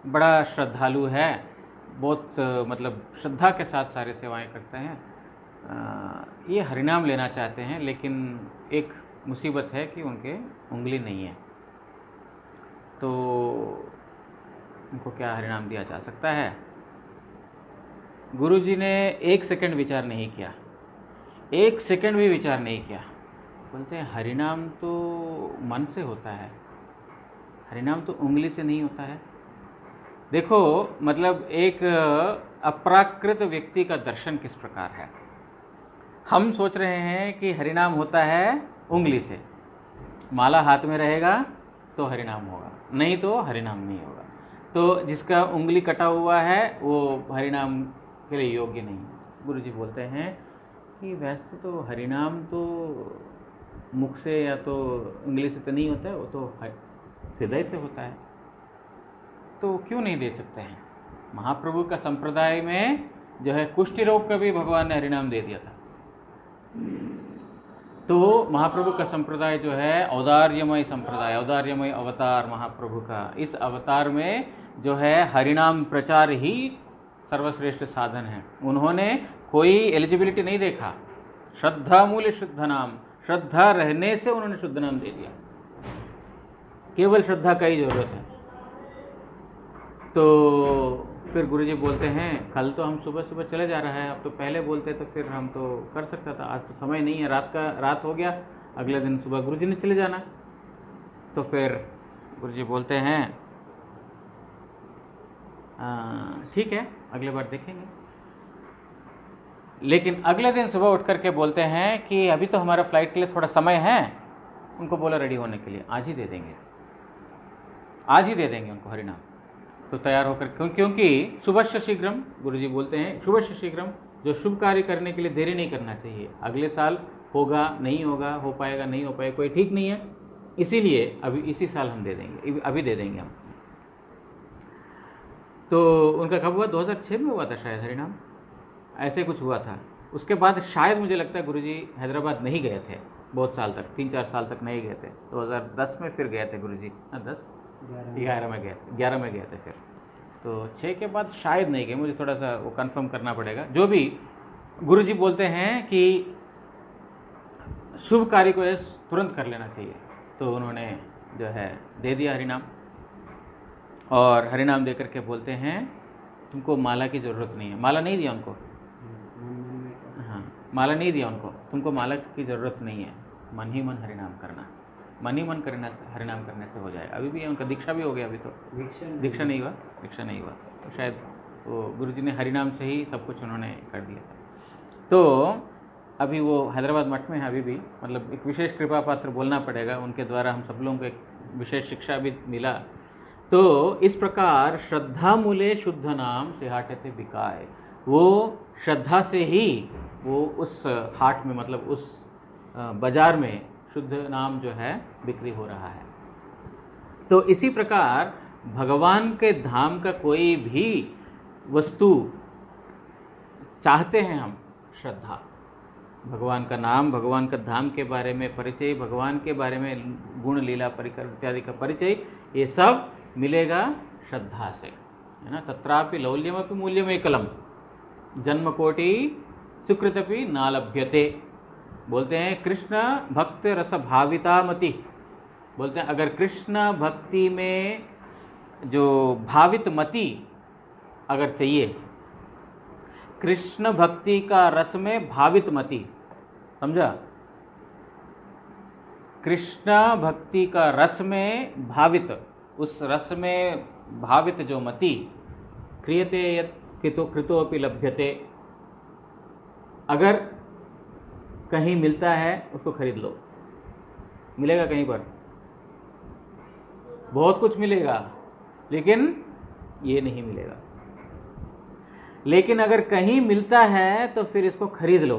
बड़ा श्रद्धालु है, बहुत मतलब श्रद्धा के साथ सारी सेवाएं करते हैं। ये हरिनाम लेना चाहते हैं, लेकिन एक मुसीबत है कि उनके उंगली नहीं है, तो उनको क्या हरिनाम दिया जा सकता है। गुरुजी ने एक सेकंड विचार नहीं किया, एक सेकंड भी विचार नहीं किया। बोलते हैं हरिनाम तो मन से होता है, हरिनाम तो उंगली से नहीं होता है। देखो मतलब एक अप्राकृत व्यक्ति का दर्शन किस प्रकार है। हम सोच रहे हैं कि हरिनाम होता है उंगली से, माला हाथ में रहेगा तो हरिनाम होगा, नहीं तो हरिनाम नहीं होगा। तो जिसका उंगली कटा हुआ है वो हरिनाम के लिए योग्य नहीं है। गुरुजी बोलते हैं कि वैसे तो हरिनाम तो मुख से या तो उंगली से तो नहीं होता है, वो तो हृदय से होता है, तो क्यों नहीं दे सकते हैं। महाप्रभु का संप्रदाय में जो है कुष्ठ रोग का भी भगवान ने हरिनाम दे दिया था। तो महाप्रभु का संप्रदाय जो है औदार्यमय संप्रदाय, औदार्यमय अवतार महाप्रभु का, इस अवतार में जो है हरिनाम प्रचार ही सर्वश्रेष्ठ साधन है। उन्होंने कोई एलिजिबिलिटी नहीं देखा, श्रद्धा मूल्य शुद्ध नाम, श्रद्धा रहने से उन्होंने शुद्ध नाम दे दिया, केवल श्रद्धा का ही जरूरत है। तो फिर गुरुजी बोलते हैं कल तो हम सुबह सुबह चले जा रहा है, अब तो पहले बोलते तो फिर हम तो कर सकता था, आज तो समय नहीं है, रात हो गया, अगले दिन सुबह गुरुजी ने चले जाना। तो फिर गुरुजी बोलते हैं ठीक है अगले बार देखेंगे। लेकिन अगले दिन सुबह उठ करके बोलते हैं कि अभी तो हमारा फ्लाइट के लिए थोड़ा समय है। उनको बोला रेडी होने के लिए, आज ही दे देंगे, आज ही दे देंगे उनको हरिनाम। तो तैयार होकर, क्योंकि शुभस्य शीघ्रम, गुरुजी बोलते हैं शुभस्य शीघ्रम, जो शुभ कार्य करने के लिए देरी नहीं करना चाहिए। अगले साल होगा नहीं होगा, हो पाएगा नहीं हो पाएगा, कोई ठीक नहीं है, इसीलिए अभी इसी साल हम दे देंगे, अभी दे देंगे हम। तो उनका कब हुआ? 2006 में हुआ था शायद हरिनाम, ऐसे कुछ हुआ था। उसके बाद शायद मुझे लगता है गुरुजी हैदराबाद नहीं गए थे बहुत साल तक, 3-4 साल तक नहीं गए थे। 2010 में फिर गए थे गुरुजी, 11 में गए थे फिर। तो 6 के बाद शायद नहीं गए, मुझे थोड़ा सा वो कंफर्म करना पड़ेगा। जो भी गुरुजी बोलते हैं कि शुभ कार्य को तुरंत कर लेना चाहिए, तो उन्होंने जो है दे दिया हरिनाम। और हरिनाम दे करके बोलते हैं तुमको माला की ज़रूरत नहीं है। माला नहीं दिया उनको, हाँ माला नहीं दिया उनको, तुमको माला की ज़रूरत नहीं है, मन ही मन हरिनाम करना, मन ही मन करना, हरिनाम करने से हो जाएगा। अभी भी उनका दीक्षा भी हो गया, अभी तो दीक्षा नहीं हुआ, तो शायद वो गुरुजी ने हरिनाम से ही सब कुछ उन्होंने कर दिया था। तो अभी वो हैदराबाद मठ में है अभी भी, मतलब एक विशेष कृपा पात्र बोलना पड़ेगा, उनके द्वारा हम सब लोगों को एक विशेष शिक्षा भी मिला। तो इस प्रकार श्रद्धा मूले शुद्ध नाम से हाटते बिकाए, वो श्रद्धा से ही वो उस हाट में, मतलब उस बाजार में शुद्ध नाम जो है बिक्री हो रहा है। तो इसी प्रकार भगवान के धाम का कोई भी वस्तु चाहते हैं हम, श्रद्धा, भगवान का नाम, भगवान का धाम के बारे में परिचय, भगवान के बारे में गुण लीला परिकर इत्यादि का परिचय, ये सब मिलेगा श्रद्धा से, है ना। तत्रापि लौल्यमपि मूल्यमेकलम जन्म कोटि सुकृतपि न लभ्यते। बोलते हैं कृष्ण भक्त रस भाविता मति, बोलते हैं अगर कृष्ण भक्ति में जो भावित मति अगर चाहिए, कृष्ण भक्ति का रस में भावित मति, समझा, कृष्ण भक्ति का रस में भावित, उस रस में भावित जो मति, क्रियते यत् कृतोपि लभ्यते, अगर कहीं मिलता है उसको खरीद लो, मिलेगा कहीं पर, बहुत कुछ मिलेगा, लेकिन ये नहीं मिलेगा। लेकिन अगर कहीं मिलता है तो फिर इसको खरीद लो।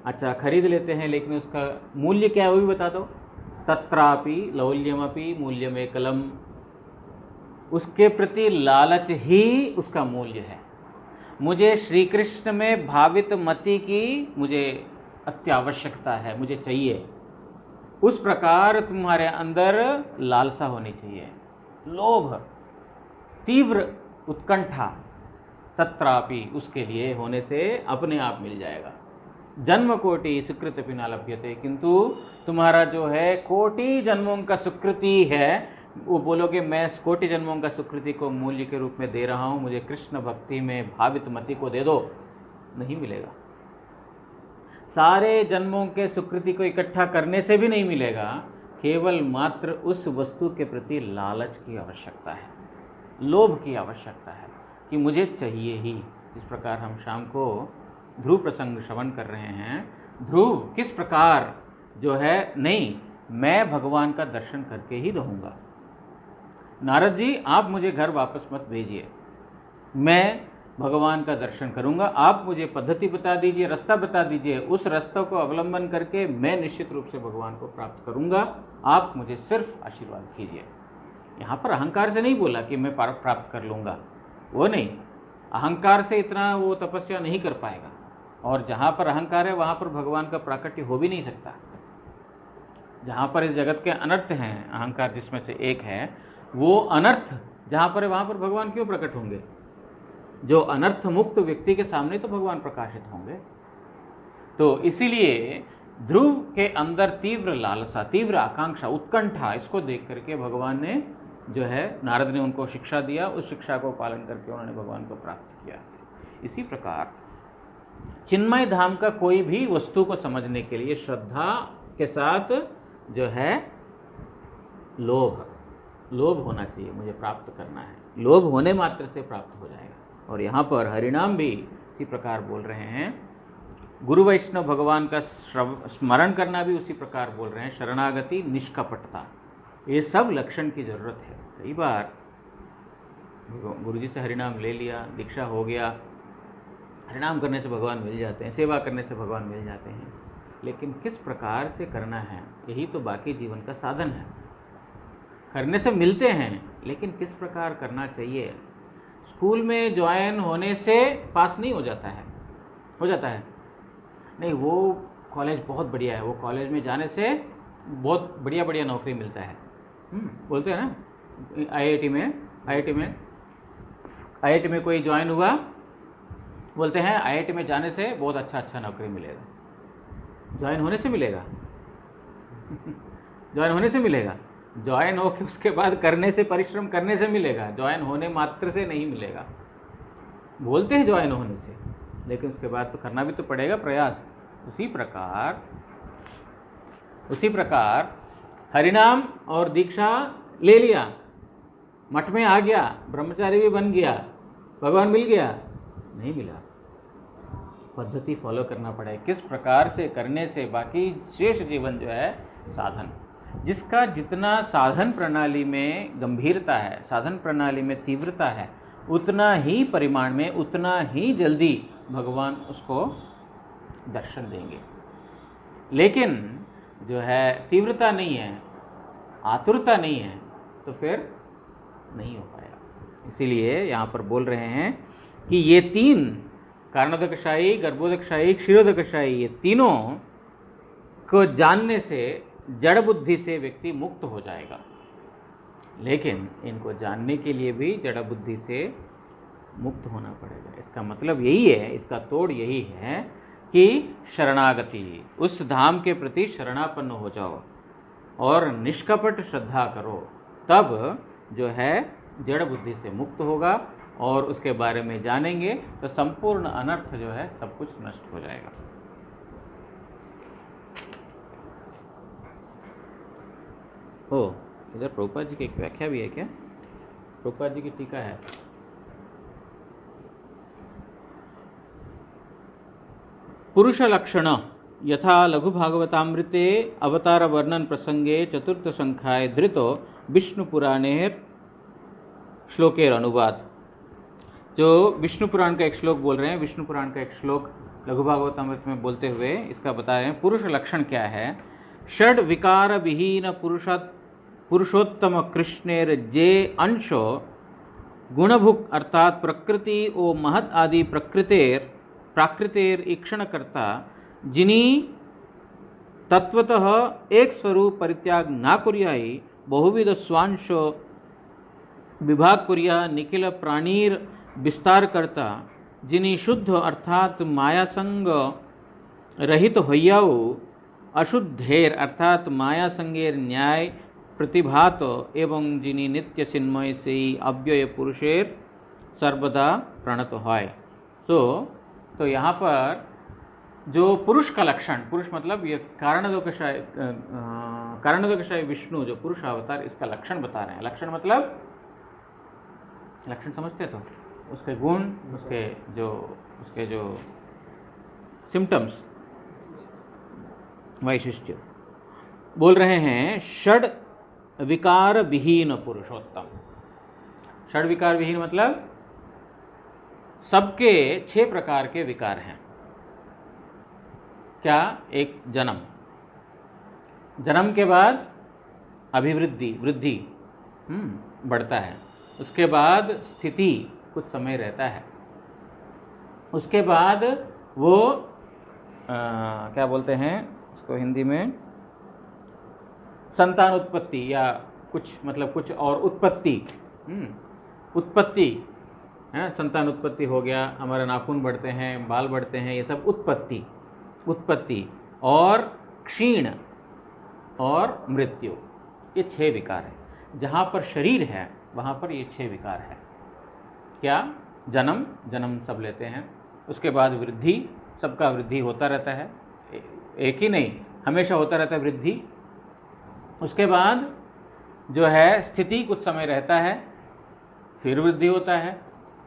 अच्छा, खरीद लेते हैं, लेकिन उसका मूल्य क्या है वो भी बता दो। तत्रापि लौल्यमपि मूल्यमेकलम, उसके प्रति लालच ही उसका मूल्य है। मुझे श्री कृष्ण में भावित मति की मुझे अत्यावश्यकता है, मुझे चाहिए, उस प्रकार तुम्हारे अंदर लालसा होनी चाहिए, लोभ, तीव्र उत्कंठा, तत्रापि उसके लिए होने से अपने आप मिल जाएगा। जन्म कोटि सुकृति न लभ्यते, किंतु तुम्हारा जो है कोटि जन्मों का सुकृति है, वो बोलोगे मैं कोटि जन्मों का सुकृति को मूल्य के रूप में दे रहा हूं, मुझे कृष्ण भक्ति में भावित मति को दे दो, नहीं मिलेगा। सारे जन्मों के सुकृति को इकट्ठा करने से भी नहीं मिलेगा, केवल मात्र उस वस्तु के प्रति लालच की आवश्यकता है, लोभ की आवश्यकता है कि मुझे चाहिए ही। इस प्रकार हम शाम को ध्रुव प्रसंग श्रवण कर रहे हैं। ध्रुव किस प्रकार जो है, नहीं मैं भगवान का दर्शन करके ही रहूंगा, नारद जी आप मुझे घर वापस मत भेजिए, मैं भगवान का दर्शन करूंगा, आप मुझे पद्धति बता दीजिए, रास्ता बता दीजिए, उस रास्ते को अवलंबन करके मैं निश्चित रूप से भगवान को प्राप्त करूंगा, आप मुझे सिर्फ आशीर्वाद कीजिए। यहाँ पर अहंकार से नहीं बोला कि मैं प्राप्त कर लूंगा, वो नहीं, अहंकार से इतना वो तपस्या नहीं कर पाएगा, और जहाँ पर अहंकार है वहाँ पर भगवान का प्राकट्य हो भी नहीं सकता। जहाँ पर इस जगत के अनर्थ हैं, अहंकार जिसमें से एक है, वो अनर्थ जहाँ पर है वहाँ पर भगवान क्यों प्रकट होंगे? जो अनर्थ मुक्त व्यक्ति के सामने तो भगवान प्रकाशित होंगे। तो इसीलिए ध्रुव के अंदर तीव्र लालसा, तीव्र आकांक्षा, उत्कंठा, इसको देख करके भगवान ने जो है, नारद ने उनको शिक्षा दिया, उस शिक्षा को पालन करके उन्होंने भगवान को प्राप्त किया। इसी प्रकार चिन्मय धाम का कोई भी वस्तु को समझने के लिए श्रद्धा के साथ जो है लोभ होना चाहिए, मुझे प्राप्त करना है, लोभ होने मात्र से प्राप्त हो जाएगा। और यहाँ पर हरिनाम भी इसी प्रकार बोल रहे हैं, गुरु वैष्णव भगवान का स्मरण करना भी उसी प्रकार बोल रहे हैं, शरणागति, निष्कपटता, ये सब लक्षण की जरूरत है। कई बार गुरुजी से हरिनाम ले लिया, दीक्षा हो गया, हरिनाम करने से भगवान मिल जाते हैं, सेवा करने से भगवान मिल जाते हैं, लेकिन किस प्रकार से करना है, यही तो बाकी जीवन का साधन है। करने से मिलते हैं, लेकिन किस प्रकार करना चाहिए। स्कूल में ज्वाइन होने से पास नहीं हो जाता है, हो जाता है नहीं, वो कॉलेज बहुत बढ़िया है, वो कॉलेज में जाने से बहुत बढ़िया बढ़िया नौकरी मिलता है। बोलते हैं ना, आईआईटी में कोई ज्वाइन हुआ, बोलते हैं आईआईटी में जाने से बहुत अच्छा नौकरी मिलेगा। ज्वाइन होने से मिलेगा ज्वाइन होने से मिलेगा, ज्वाइन हो के उसके बाद करने से, परिश्रम करने से मिलेगा, ज्वाइन होने मात्र से नहीं मिलेगा। बोलते हैं ज्वाइन होने से, लेकिन उसके बाद तो करना भी तो पड़ेगा प्रयास। उसी प्रकार हरिनाम और दीक्षा ले लिया, मठ में आ गया, ब्रह्मचारी भी बन गया, भगवान मिल गया, नहीं मिला। पद्धति फॉलो करना पड़ेगा, किस प्रकार से करने से बाकी शेष जीवन जो है साधन, जिसका जितना साधन प्रणाली में गंभीरता है, साधन प्रणाली में तीव्रता है, उतना ही परिमाण में, उतना ही जल्दी भगवान उसको दर्शन देंगे। लेकिन जो है तीव्रता नहीं है, आतुरता नहीं है, तो फिर नहीं हो पाएगा। इसीलिए यहाँ पर बोल रहे हैं कि ये तीन कारणोदकशाही, गर्भोदकशाही, क्षीरोदकशाही, ये तीनों को जानने से जड़ बुद्धि से व्यक्ति मुक्त हो जाएगा। लेकिन इनको जानने के लिए भी जड़ बुद्धि से मुक्त होना पड़ेगा। इसका मतलब यही है, इसका तोड़ यही है कि शरणागति, उस धाम के प्रति शरणापन्न हो जाओ और निष्कपट श्रद्धा करो, तब जो है जड़ बुद्धि से मुक्त होगा और उसके बारे में जानेंगे तो संपूर्ण अनर्थ जो है सब कुछ नष्ट हो जाएगा। ओ, इधर प्रभुपाद जी की एक व्याख्या भी है क्या? प्रभुपाद जी की टीका है। पुरुष लक्षण यथा लघु भागवतामृते अवतार वर्णन प्रसंगे चतुर्थ संख्याय धृतो विष्णु पुराणेर श्लोकेर अनुवाद। जो विष्णु पुराण का एक श्लोक बोल रहे हैं, विष्णु पुराण का एक श्लोक लघु भागवतामृत में बोलते हुए इसका बता रहे हैं पुरुष लक्षण क्या है। षड विकार विहीन पुरुषोत्तम कृष्णेर जे अंशो गुणभुक अर्थात प्रकृति ओ महत आदि प्राकृतेर ईक्षण करता, जिन्हीं तत्वतः एक स्वरूप परित्याग ना कुर्याई बहुविध स्वांश विभाग कुर्या निखिल प्राणीर विस्तार करता, जिन्हीं शुद्ध अर्थात माया संग रहित होइयाओ अशुद्धेर अर्थात माया संगेर न्याय प्रतिभात एवं जिन्हीं नित्य चिन्मय से अव्यय पुरुषेर सर्वदा प्रणत है। तो यहाँ पर जो पुरुष का लक्षण, पुरुष मतलब ये कारणोदकशाही विष्णु जो पुरुष अवतार, इसका लक्षण बता रहे हैं। लक्षण मतलब लक्षण समझते तो उसके गुण, उसके जो सिम्टम्स, वैशिष्ट्य बोल रहे हैं। षड विकार विहीन पुरुषोत्तम। षड विकार विहीन मतलब सबके 6 प्रकार के विकार हैं। क्या? एक जन्म, जन्म के बाद अभिवृद्धि, वृद्धि बढ़ता है, उसके बाद स्थिति कुछ समय रहता है, उसके बाद वो क्या बोलते हैं उसको हिंदी में, संतान उत्पत्ति या कुछ मतलब कुछ और उत्पत्ति, उत्पत्ति है, संतान उत्पत्ति हो गया, हमारे नाखून बढ़ते हैं, बाल बढ़ते हैं, ये सब उत्पत्ति और क्षीण और मृत्यु, ये 6 विकार है। जहाँ पर शरीर है वहाँ पर ये 6 विकार है। क्या? जन्म सब लेते हैं, उसके बाद वृद्धि, सबका वृद्धि होता रहता है, एक ही नहीं हमेशा होता रहता है वृद्धि। उसके बाद जो है स्थिति कुछ समय रहता है, फिर वृद्धि होता है,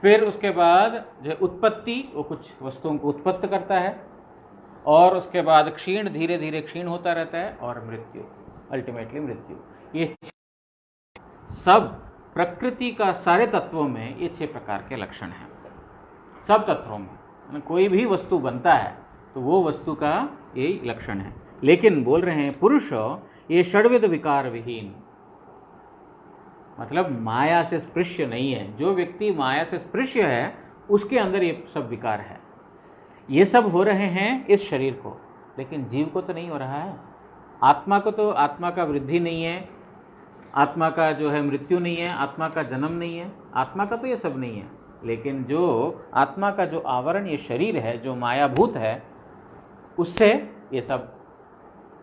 फिर उसके बाद जो उत्पत्ति, वो कुछ वस्तुओं को उत्पत्त करता है, और उसके बाद क्षीण, धीरे धीरे क्षीण होता रहता है, और मृत्यु, अल्टीमेटली मृत्यु। ये सब प्रकृति का सारे तत्वों में ये 6 प्रकार के लक्षण हैं। सब तत्वों में कोई भी वस्तु बनता है तो वो वस्तु का यही लक्षण है। लेकिन बोल रहे हैं पुरुष ये षड्विध विकार विहीन, मतलब माया से स्पृश्य नहीं है। जो व्यक्ति माया से स्पृश्य है उसके अंदर ये सब विकार है। ये सब हो रहे हैं इस शरीर को, लेकिन जीव को तो नहीं हो रहा है। आत्मा को तो, आत्मा का वृद्धि नहीं है, आत्मा का जो है मृत्यु नहीं है, आत्मा का जन्म नहीं है, आत्मा का तो ये सब नहीं है। लेकिन जो आत्मा का जो आवरण ये शरीर है, जो मायाभूत है, उससे ये सब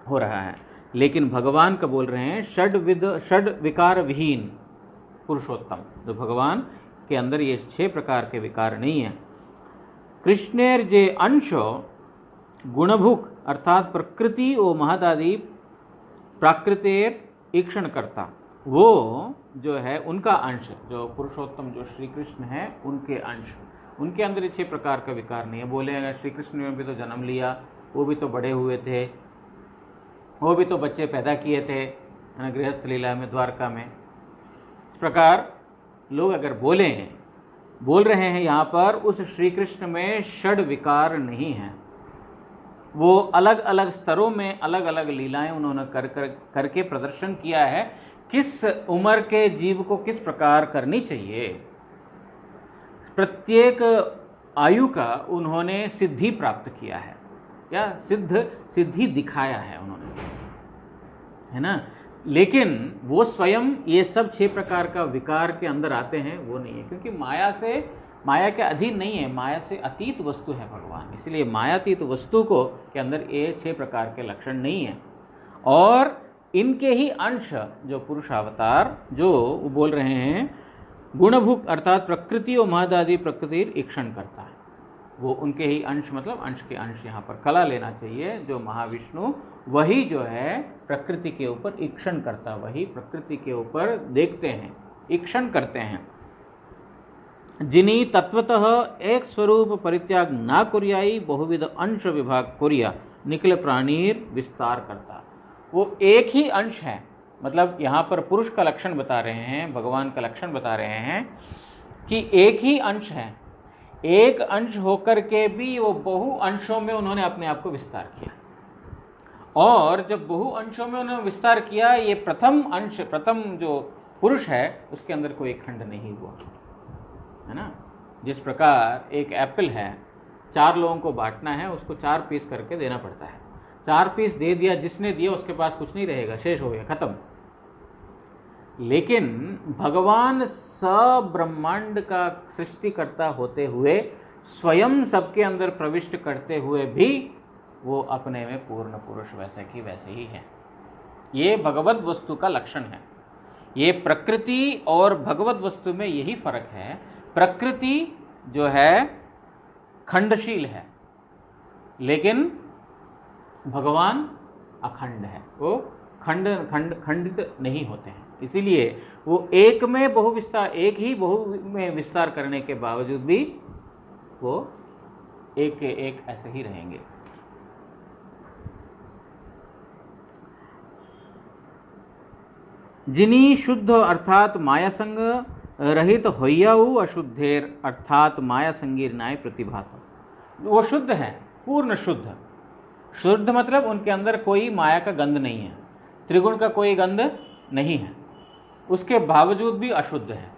हो रहा है। लेकिन भगवान का बोल रहे हैं षड विकार विहीन पुरुषोत्तम, जो भगवान के अंदर ये 6 प्रकार के विकार नहीं है। कृष्णेर जे अंश गुणभुक अर्थात प्रकृति ओ महदादि प्राकृतेर ईक्षण करता, वो जो है उनका अंश, जो पुरुषोत्तम जो श्री कृष्ण है उनके अंश, उनके अंदर ये 6 प्रकार का विकार नहीं है। बोले अगर श्री कृष्ण ने भी तो जन्म लिया, वो भी तो बड़े हुए थे, वो भी तो बच्चे पैदा किए थे गृहस्थ लीला में, द्वारका में। इस प्रकार लोग अगर बोल रहे हैं यहाँ पर उस श्री कृष्ण में षड विकार नहीं है। वो अलग अलग स्तरों में अलग अलग लीलाएं उन्होंने करके प्रदर्शन किया है, किस उम्र के जीव को किस प्रकार करनी चाहिए। प्रत्येक आयु का उन्होंने सिद्धि प्राप्त किया है, या सिद्धि दिखाया है उन्होंने, है ना। लेकिन वो स्वयं ये सब 6 प्रकार का विकार के अंदर आते हैं वो नहीं है, क्योंकि माया के अधीन नहीं है, माया से अतीत वस्तु है भगवान, इसलिए मायातीत वस्तु को के अंदर ये 6 प्रकार के लक्षण नहीं है। और इनके ही अंश जो पुरुषावतार जो वो बोल रहे हैं गुणभुक अर्थात प्रकृति और महदादि प्रकृति ईक्षण करता है, वो उनके ही अंश, मतलब अंश के अंश, यहाँ पर कला लेना चाहिए। जो महाविष्णु वही जो है प्रकृति के ऊपर ईक्षण करता, वही प्रकृति के ऊपर देखते हैं, ईक्षण करते हैं। जिनी तत्वतः एक स्वरूप परित्याग ना कुरियाई बहुविध अंश विभाग कुरिया निकल प्राणीर विस्तार करता। वो एक ही अंश है, मतलब यहाँ पर पुरुष का लक्षण बता रहे हैं, भगवान का लक्षण बता रहे हैं कि एक ही अंश है, एक अंश होकर के भी वो बहु अंशों में उन्होंने अपने आप को विस्तार किया। और जब बहु अंशों में उन्होंने विस्तार किया, ये प्रथम अंश, प्रथम जो पुरुष है उसके अंदर कोई खंड नहीं हुआ, है ना। जिस प्रकार एक एप्पल है, 4 लोगों को बांटना है, उसको 4 पीस करके देना पड़ता है। 4 पीस दे दिया, जिसने दिया उसके पास कुछ नहीं रहेगा, शेष हो गया, खत्म। लेकिन भगवान सब ब्रह्मांड का सृष्टिकर्ता होते हुए, स्वयं सबके अंदर प्रविष्ट करते हुए भी वो अपने में पूर्ण पुरुष वैसे की वैसे ही है। ये भगवत वस्तु का लक्षण है। ये प्रकृति और भगवत वस्तु में यही फर्क है। प्रकृति जो है खंडशील है, लेकिन भगवान अखंड है, वो खंडित नहीं होते हैं। इसीलिए वो एक में बहुविस्तार, एक ही बहु में विस्तार करने के बावजूद भी वो एक के एक ऐसे ही रहेंगे। जिनी शुद्ध अर्थात माया संग रहित होयाऊ अशुद्धेर अर्थात माया संगीर नाय प्रतिभात। वो शुद्ध है, पूर्ण शुद्ध। शुद्ध मतलब उनके अंदर कोई माया का गंध नहीं है, त्रिगुण का कोई गंध नहीं है, उसके बावजूद भी अशुद्ध है,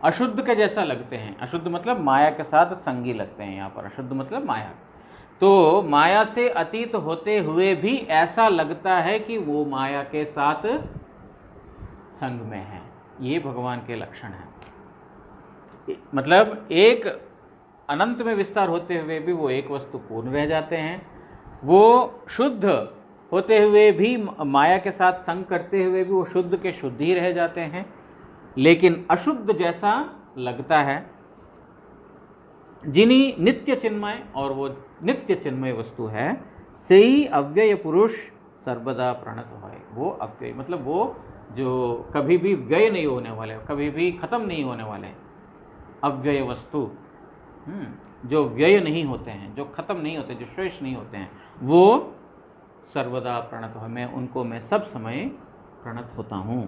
अशुद्ध के जैसा लगते हैं। अशुद्ध मतलब माया के साथ संगी लगते हैं। यहाँ पर अशुद्ध मतलब माया, तो माया से अतीत होते हुए भी ऐसा लगता है कि वो माया के साथ संग में है। ये भगवान के लक्षण हैं। मतलब एक अनंत में विस्तार होते हुए भी वो एक वस्तु पूर्ण रह जाते हैं, वो शुद्ध होते हुए भी, माया के साथ संग करते हुए भी वो शुद्ध के शुद्ध ही रह जाते हैं, लेकिन अशुद्ध जैसा लगता है। जिनी नित्य चिन्मय, और वो नित्य चिन्मय वस्तु है, सही अव्यय पुरुष सर्वदा प्रणत है। वो अव्यय मतलब वो जो कभी भी व्यय नहीं होने वाले, कभी भी खत्म नहीं होने वाले, अव्यय वस्तु, जो व्यय नहीं होते हैं, जो खत्म नहीं होते, जो शेष नहीं होते हैं, वो सर्वदा प्रणत है। मैं सब समय प्रणत होता हूँ।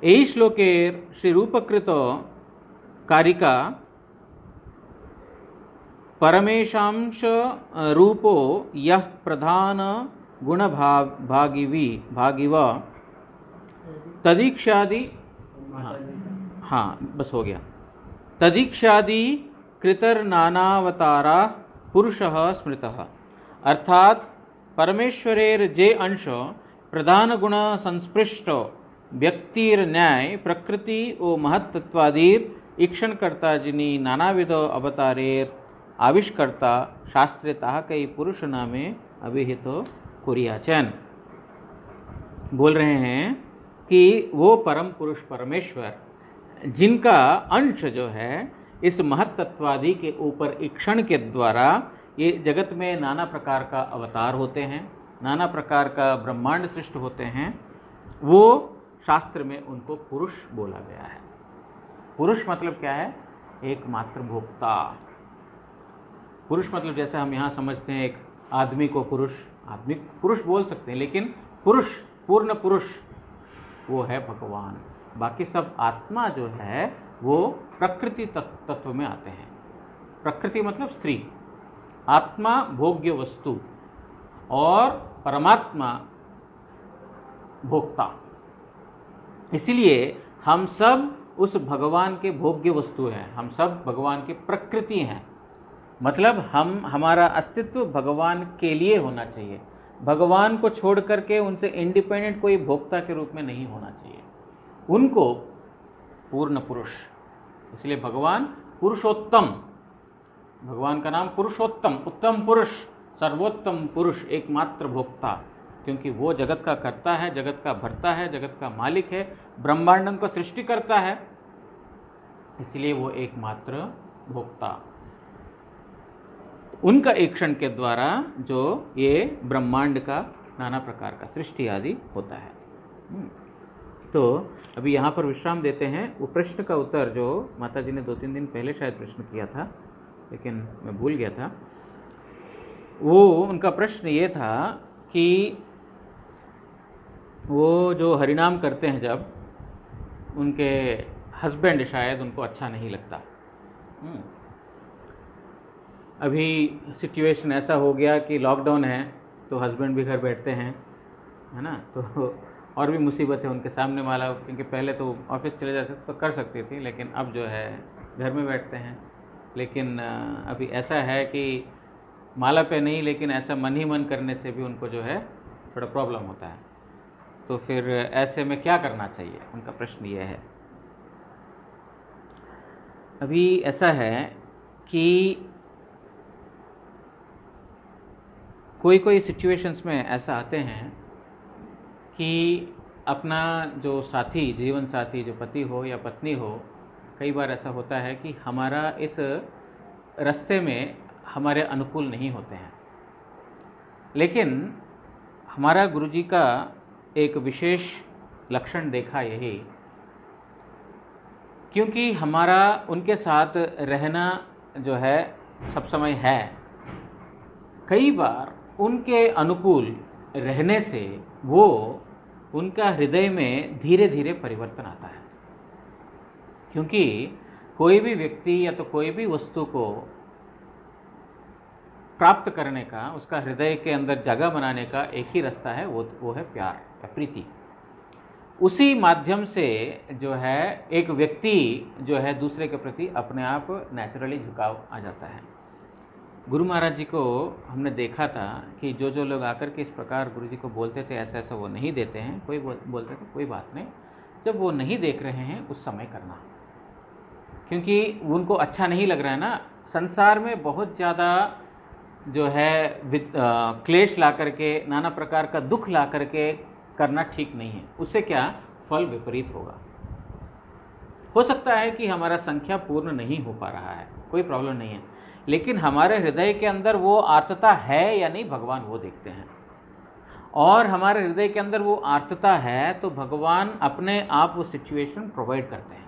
यही श्लोकेर श्री रूपकृत कारिका परमेशांश रूपो यह प्रधान गुण भागिव तदीक्षादि, हाँ बस हो गया, तदीक्षादि कृतर नानावतारा पुरुषः स्मृतः। अर्थात परमेश्वरेर जे अंश प्रधान गुण संस्पृष्ट व्यक्तिर न्याय प्रकृति ओ महत्त्वादीर ईक्षण करता जिनी नानाविध अवतारेर आविष्कर्ता शास्त्रे ताहकई पुरुष नामे अभिहित कुरियाचन। बोल रहे हैं कि वो परम पुरुष परमेश्वर, जिनका अंश जो है इस महत्त्वादि के ऊपर ईक्षण के द्वारा ये जगत में नाना प्रकार का अवतार होते हैं, नाना प्रकार का ब्रह्मांड सृष्ट होते हैं, वो शास्त्र में उनको पुरुष बोला गया है। पुरुष मतलब क्या है? एकमात्र भोक्ता। पुरुष मतलब जैसे हम यहाँ समझते हैं एक आदमी को आदमी पुरुष बोल सकते हैं, लेकिन पुरुष, पूर्ण पुरुष वो है भगवान। बाकी सब आत्मा जो है वो प्रकृति तत्व में आते हैं। प्रकृति मतलब स्त्री, आत्मा भोग्य वस्तु और परमात्मा भोक्ता। इसलिए हम सब उस भगवान के भोग्य वस्तु हैं, हम सब भगवान की प्रकृति हैं। मतलब हमारा अस्तित्व भगवान के लिए होना चाहिए, भगवान को छोड़ करके उनसे इंडिपेंडेंट कोई भोक्ता के रूप में नहीं होना चाहिए। उनको पूर्ण पुरुष, इसलिए भगवान पुरुषोत्तम, भगवान का नाम पुरुषोत्तम, उत्तम पुरुष, सर्वोत्तम पुरुष, एकमात्र भोक्ता, क्योंकि वो जगत का कर्ता है, जगत का भर्ता है, जगत का मालिक है, ब्रह्मांडों को सृष्टि करता है, इसलिए वो एकमात्र भोक्ता। उनका ईक्षण के द्वारा जो ये ब्रह्मांड का नाना प्रकार का सृष्टि आदि होता है। तो अभी यहाँ पर विश्राम देते हैं। वो प्रश्न का उत्तर जो माता जी ने 2-3 दिन पहले शायद प्रश्न किया था, लेकिन मैं भूल गया था। वो उनका प्रश्न ये था कि वो जो हरिनाम करते हैं, जब उनके हस्बैंड शायद उनको अच्छा नहीं लगता। अभी सिचुएशन ऐसा हो गया कि लॉकडाउन है, तो हस्बैंड भी घर बैठते हैं, है ना, तो और भी मुसीबत है उनके सामने वाला, क्योंकि पहले तो ऑफिस चले जाते तो कर सकती थी, लेकिन अब जो है घर में बैठते हैं। लेकिन अभी ऐसा है कि माला पे नहीं, लेकिन ऐसा मन ही मन करने से भी उनको जो है थोड़ा प्रॉब्लम होता है। तो फिर ऐसे में क्या करना चाहिए, उनका प्रश्न ये है। अभी ऐसा है कि कोई सिचुएशंस में ऐसा आते हैं कि अपना जो साथी, जीवन साथी, जो पति हो या पत्नी हो, कई बार ऐसा होता है कि हमारा इस रास्ते में हमारे अनुकूल नहीं होते हैं। लेकिन हमारा गुरुजी का एक विशेष लक्षण देखा यही, क्योंकि हमारा उनके साथ रहना जो है सब समय है, कई बार उनके अनुकूल रहने से वो उनका हृदय में धीरे धीरे परिवर्तन आता है। क्योंकि कोई भी व्यक्ति या तो कोई भी वस्तु को प्राप्त करने का, उसका हृदय के अंदर जगह बनाने का एक ही रास्ता है, वो है प्यार या प्रीति। उसी माध्यम से जो है एक व्यक्ति जो है दूसरे के प्रति अपने आप नेचुरली झुकाव आ जाता है। गुरु महाराज जी को हमने देखा था कि जो लोग आकर के इस प्रकार गुरु जी को बोलते थे ऐसा ऐसा वो नहीं देते हैं, कोई बोलते थे कोई बात नहीं, जब वो नहीं देख रहे हैं उस समय करना, क्योंकि उनको अच्छा नहीं लग रहा है ना। संसार में बहुत ज़्यादा जो है क्लेश ला करके, नाना प्रकार का दुख ला करके करना ठीक नहीं है। उससे क्या फल विपरीत होगा। हो सकता है कि हमारा संख्या पूर्ण नहीं हो पा रहा है, कोई प्रॉब्लम नहीं है, लेकिन हमारे हृदय के अंदर वो आर्तता है या नहीं, भगवान वो देखते हैं। और हमारे हृदय के अंदर वो आर्तता है तो भगवान अपने आप वो सिचुएशन प्रोवाइड करते हैं।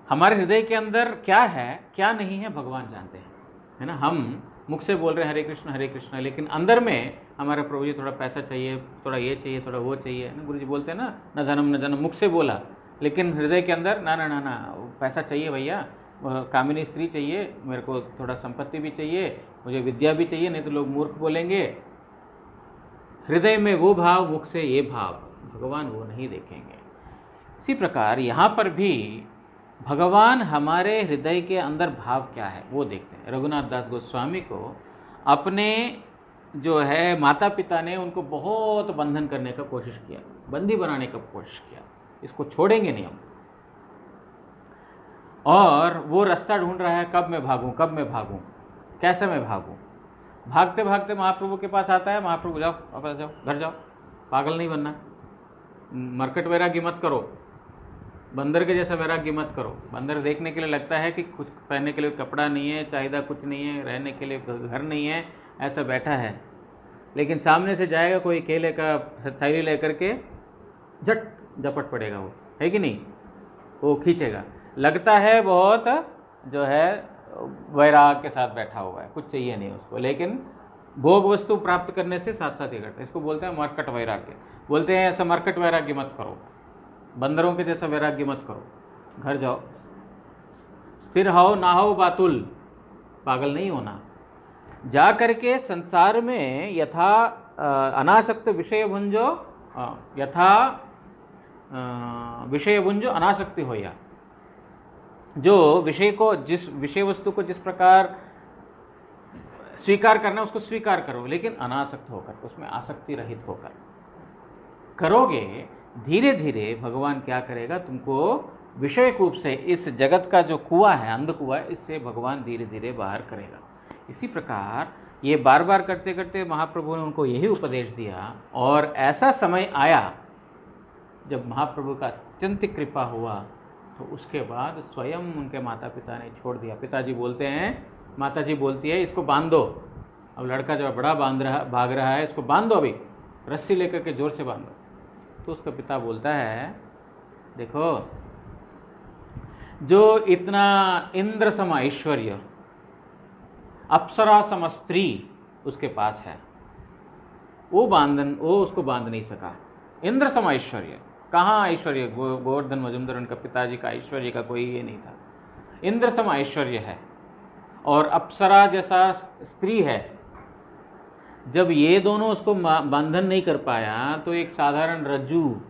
हमारे हृदय के अंदर क्या है क्या नहीं है भगवान जानते हैं, है ना। हम मुख से बोल रहे हैं हरे कृष्ण, लेकिन अंदर में हमारे प्रभु जी थोड़ा पैसा चाहिए, थोड़ा ये चाहिए, थोड़ा वो चाहिए ना। गुरु जी बोलते हैं ना, न धनम न जनम, मुख से बोला, लेकिन हृदय के अंदर ना ना ना ना, पैसा चाहिए भैया, कामिनी स्त्री चाहिए, मेरे को थोड़ा संपत्ति भी चाहिए, मुझे विद्या भी चाहिए, नहीं तो लोग मूर्ख बोलेंगे। हृदय में वो भाव, मुख से ये भाव, भगवान वो नहीं देखेंगे। इसी प्रकार यहाँ पर भी भगवान हमारे हृदय के अंदर भाव क्या है वो देखते हैं। रघुनाथ दास गोस्वामी को अपने जो है माता पिता ने उनको बहुत बंधन करने का कोशिश किया, बंदी बनाने का कोशिश किया, इसको छोड़ेंगे नहीं हम। और वो रास्ता ढूंढ रहा है, कब मैं भागूं, कब मैं भागूं, कैसे मैं भागूं। भागते भागते महाप्रभु के पास आता है, महाप्रभु जाओ वापस जाओ, घर जाओ, पागल नहीं बनना, मरकट वैराग्य मत करो, बंदर के जैसा वैराग्य मत करो। बंदर देखने के लिए लगता है कि कुछ पहनने के लिए कपड़ा नहीं है, चाहिदा कुछ नहीं है, रहने के लिए घर नहीं है, ऐसा बैठा है, लेकिन सामने से जाएगा कोई केले का थैली लेकर के, झट झपट पड़ेगा, वो है कि नहीं, वो खींचेगा, लगता है बहुत जो है वैराग के साथ बैठा हुआ है, कुछ चाहिए नहीं उसको, लेकिन भोग वस्तु प्राप्त करने से साथ साथ ये करता है। इसको बोलते हैं मरकट वैराग्य। बोलते हैं ऐसा मरकट वैराग्य मत करो, बंदरों के जैसा वैराग्य मत करो, घर जाओ, स्थिर हो ना हो बातुल, पागल नहीं होना। जा करके संसार में यथा अनासक्त विषय भुंजो, यथा विषय भुंजो अनासक्ति होया, जो विषय को, जिस विषय वस्तु को जिस प्रकार स्वीकार करना उसको स्वीकार करो, लेकिन अनासक्त होकर, उसमें आसक्ति रहित होकर करोगे, धीरे धीरे भगवान क्या करेगा, तुमको विषय रूप से इस जगत का जो कुआं है, अंध कुआं है, इससे भगवान धीरे धीरे बाहर करेगा। इसी प्रकार ये बार बार करते करते महाप्रभु ने उनको यही उपदेश दिया, और ऐसा समय आया जब महाप्रभु का अत्यंत कृपा हुआ, तो उसके बाद स्वयं उनके माता पिता ने छोड़ दिया। पिताजी बोलते हैं, माताजी बोलती है इसको बांध दो, अब लड़का जो बड़ा भाग रहा है, इसको बांध दो, अभी रस्सी लेकर के जोर से बांध दो। तो उसका पिता बोलता है, देखो जो इतना इंद्र सम ऐश्वर्य, अप्सरा सम स्त्री उसके पास है, वो उसको बांध नहीं सका। इंद्र सम ऐश्वर्य, कहाँ ऐश्वर्य, गोवर्धन मजुमदार उनका पिताजी का ऐश्वर्य का कोई ये नहीं था। इंद्र सम ऐश्वर्य है और अप्सरा जैसा स्त्री है। जब ये दोनों उसको बंधन नहीं कर पाया, तो एक साधारण रज्जू,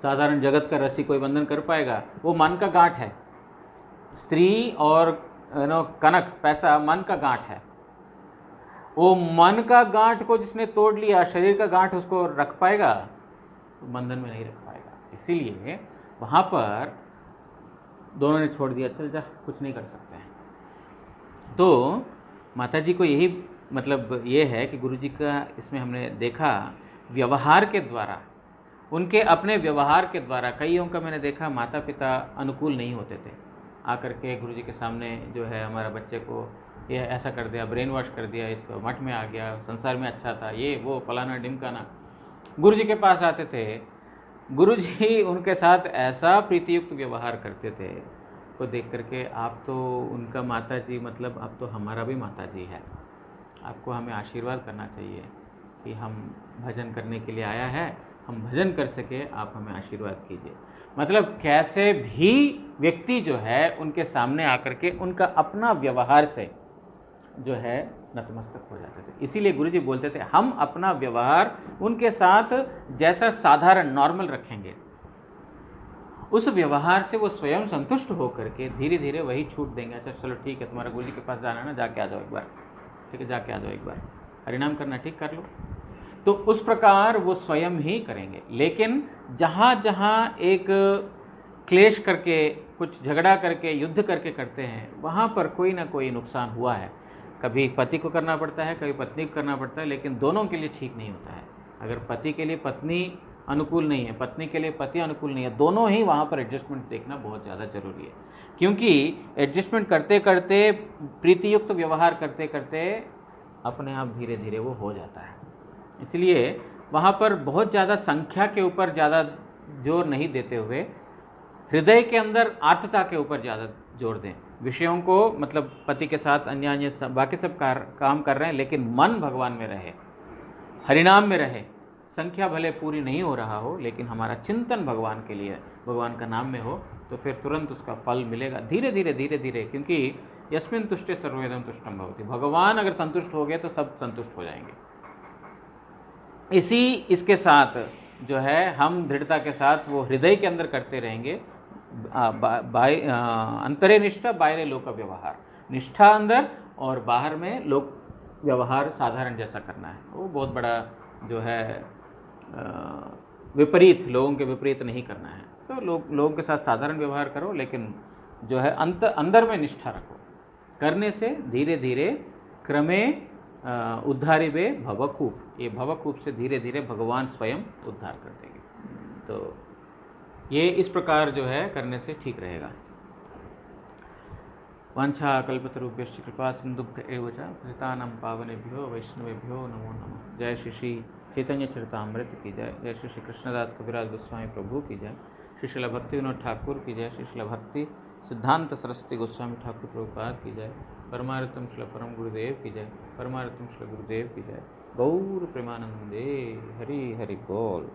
साधारण जगत का रस्सी कोई बंधन कर पाएगा? वो मन का गांठ है। स्त्री और कनक, पैसा मन का गांठ है। वो मन का गांठ को जिसने तोड़ लिया, शरीर का गांठ उसको रख पाएगा? तो बंधन में नहीं रख पाएगा। इसीलिए वहां पर दोनों ने छोड़ दिया, चल जा, कुछ नहीं कर सकते हैं। तो माताजी को यही मतलब ये है कि गुरुजी का इसमें हमने देखा व्यवहार के द्वारा, उनके अपने व्यवहार के द्वारा, कईयों का मैंने देखा माता पिता अनुकूल नहीं होते थे, आकर के गुरुजी के सामने जो है हमारा बच्चे को ये ऐसा कर दिया, ब्रेन वॉश कर दिया, इसको मठ में आ गया, संसार में अच्छा था, ये वो फलाना ढिमकाना। गुरुजी के पास आते थे, गुरुजी उनके साथ ऐसा प्रीतियुक्त व्यवहार करते थे, को देख करके आप तो उनका माताजी, मतलब आप तो हमारा भी माताजी है, आपको हमें आशीर्वाद करना चाहिए कि हम भजन करने के लिए आया है, हम भजन कर सके, आप हमें आशीर्वाद कीजिए। मतलब कैसे भी व्यक्ति जो है उनके सामने आकर के उनका अपना व्यवहार से जो है नतमस्तक हो जाते थे। इसीलिए गुरुजी बोलते थे हम अपना व्यवहार उनके साथ जैसा साधारण नॉर्मल रखेंगे, उस व्यवहार से वो स्वयं संतुष्ट होकर के धीरे धीरे वही छूट देंगे। अच्छा चलो ठीक है, तुम्हारा गुरुजी के पास जाना है ना, जाके आ जाओ एक बार, ठीक है, जाके आ जाओ एक बार, हरिनाम करना ठीक कर लो। तो उस प्रकार वो स्वयं ही करेंगे। लेकिन जहाँ जहाँ एक क्लेश करके, कुछ झगड़ा करके, युद्ध करके करते हैं, वहाँ पर कोई ना कोई नुकसान हुआ है। कभी पति को करना पड़ता है, कभी पत्नी को करना पड़ता है, लेकिन दोनों के लिए ठीक नहीं होता है। अगर पति के लिए पत्नी अनुकूल नहीं है, पत्नी के लिए पति अनुकूल नहीं है, दोनों ही वहाँ पर एडजस्टमेंट देखना बहुत ज़्यादा जरूरी है। क्योंकि एडजस्टमेंट करते करते, प्रीतियुक्त व्यवहार करते करते अपने आप धीरे धीरे वो हो जाता है। इसलिए वहाँ पर बहुत ज़्यादा संख्या के ऊपर ज़्यादा जोर नहीं देते हुए हृदय के अंदर आर्तता के ऊपर ज़्यादा जोर दें। विषयों को, मतलब पति के साथ अन्य अन्य बाकी सब काम कर रहे हैं, लेकिन मन भगवान में रहे, हरिनाम में रहे। संख्या भले पूरी नहीं हो रहा हो, लेकिन हमारा चिंतन भगवान के लिए, भगवान का नाम में हो, तो फिर तुरंत उसका फल मिलेगा धीरे धीरे धीरे धीरे। क्योंकि यस्मिन् तुष्टे सर्ववेदं तुष्टं भवति, भगवान अगर संतुष्ट हो गए तो सब संतुष्ट हो जाएंगे। इसके साथ जो है हम दृढ़ता के साथ वो हृदय के अंदर करते रहेंगे। अंतरे निष्ठा, बाहरे लोक व्यवहार, निष्ठा अंदर और बाहर में लोक व्यवहार साधारण जैसा करना है। वो बहुत बड़ा जो है विपरीत, लोगों के विपरीत नहीं करना है। तो लोगों के साथ साधारण व्यवहार करो, लेकिन जो है अंदर में निष्ठा रखो। करने से धीरे धीरे क्रमे उद्धारिवे भवकूप, ये भवकूप से धीरे धीरे भगवान स्वयं उद्धार कर देंगे। तो ये इस प्रकार जो है करने से ठीक रहेगा। वांछा कल्पतरुभ्यश्च कृपा सिंधुभ्य एव च पतितानां पावनेभ्यो वैष्णवेभ्यो नमो नमः। जय श्री चैतन्य चरितामृत की जय, जय श्री कृष्णदास कविराज गोस्वामी प्रभु की जय, श्री शिला भक्ति विनोद ठाकुर की जय, श्री शिला भक्ति सिद्धांत सरस्वती गोस्वामी ठाकुर प्रभुपाद की जय, परमार्थम श्री परम गुरुदेव की जय, परमार्थम श्री गुरुदेव की जय। गौर प्रेमानंदे, हरि हरि बोल।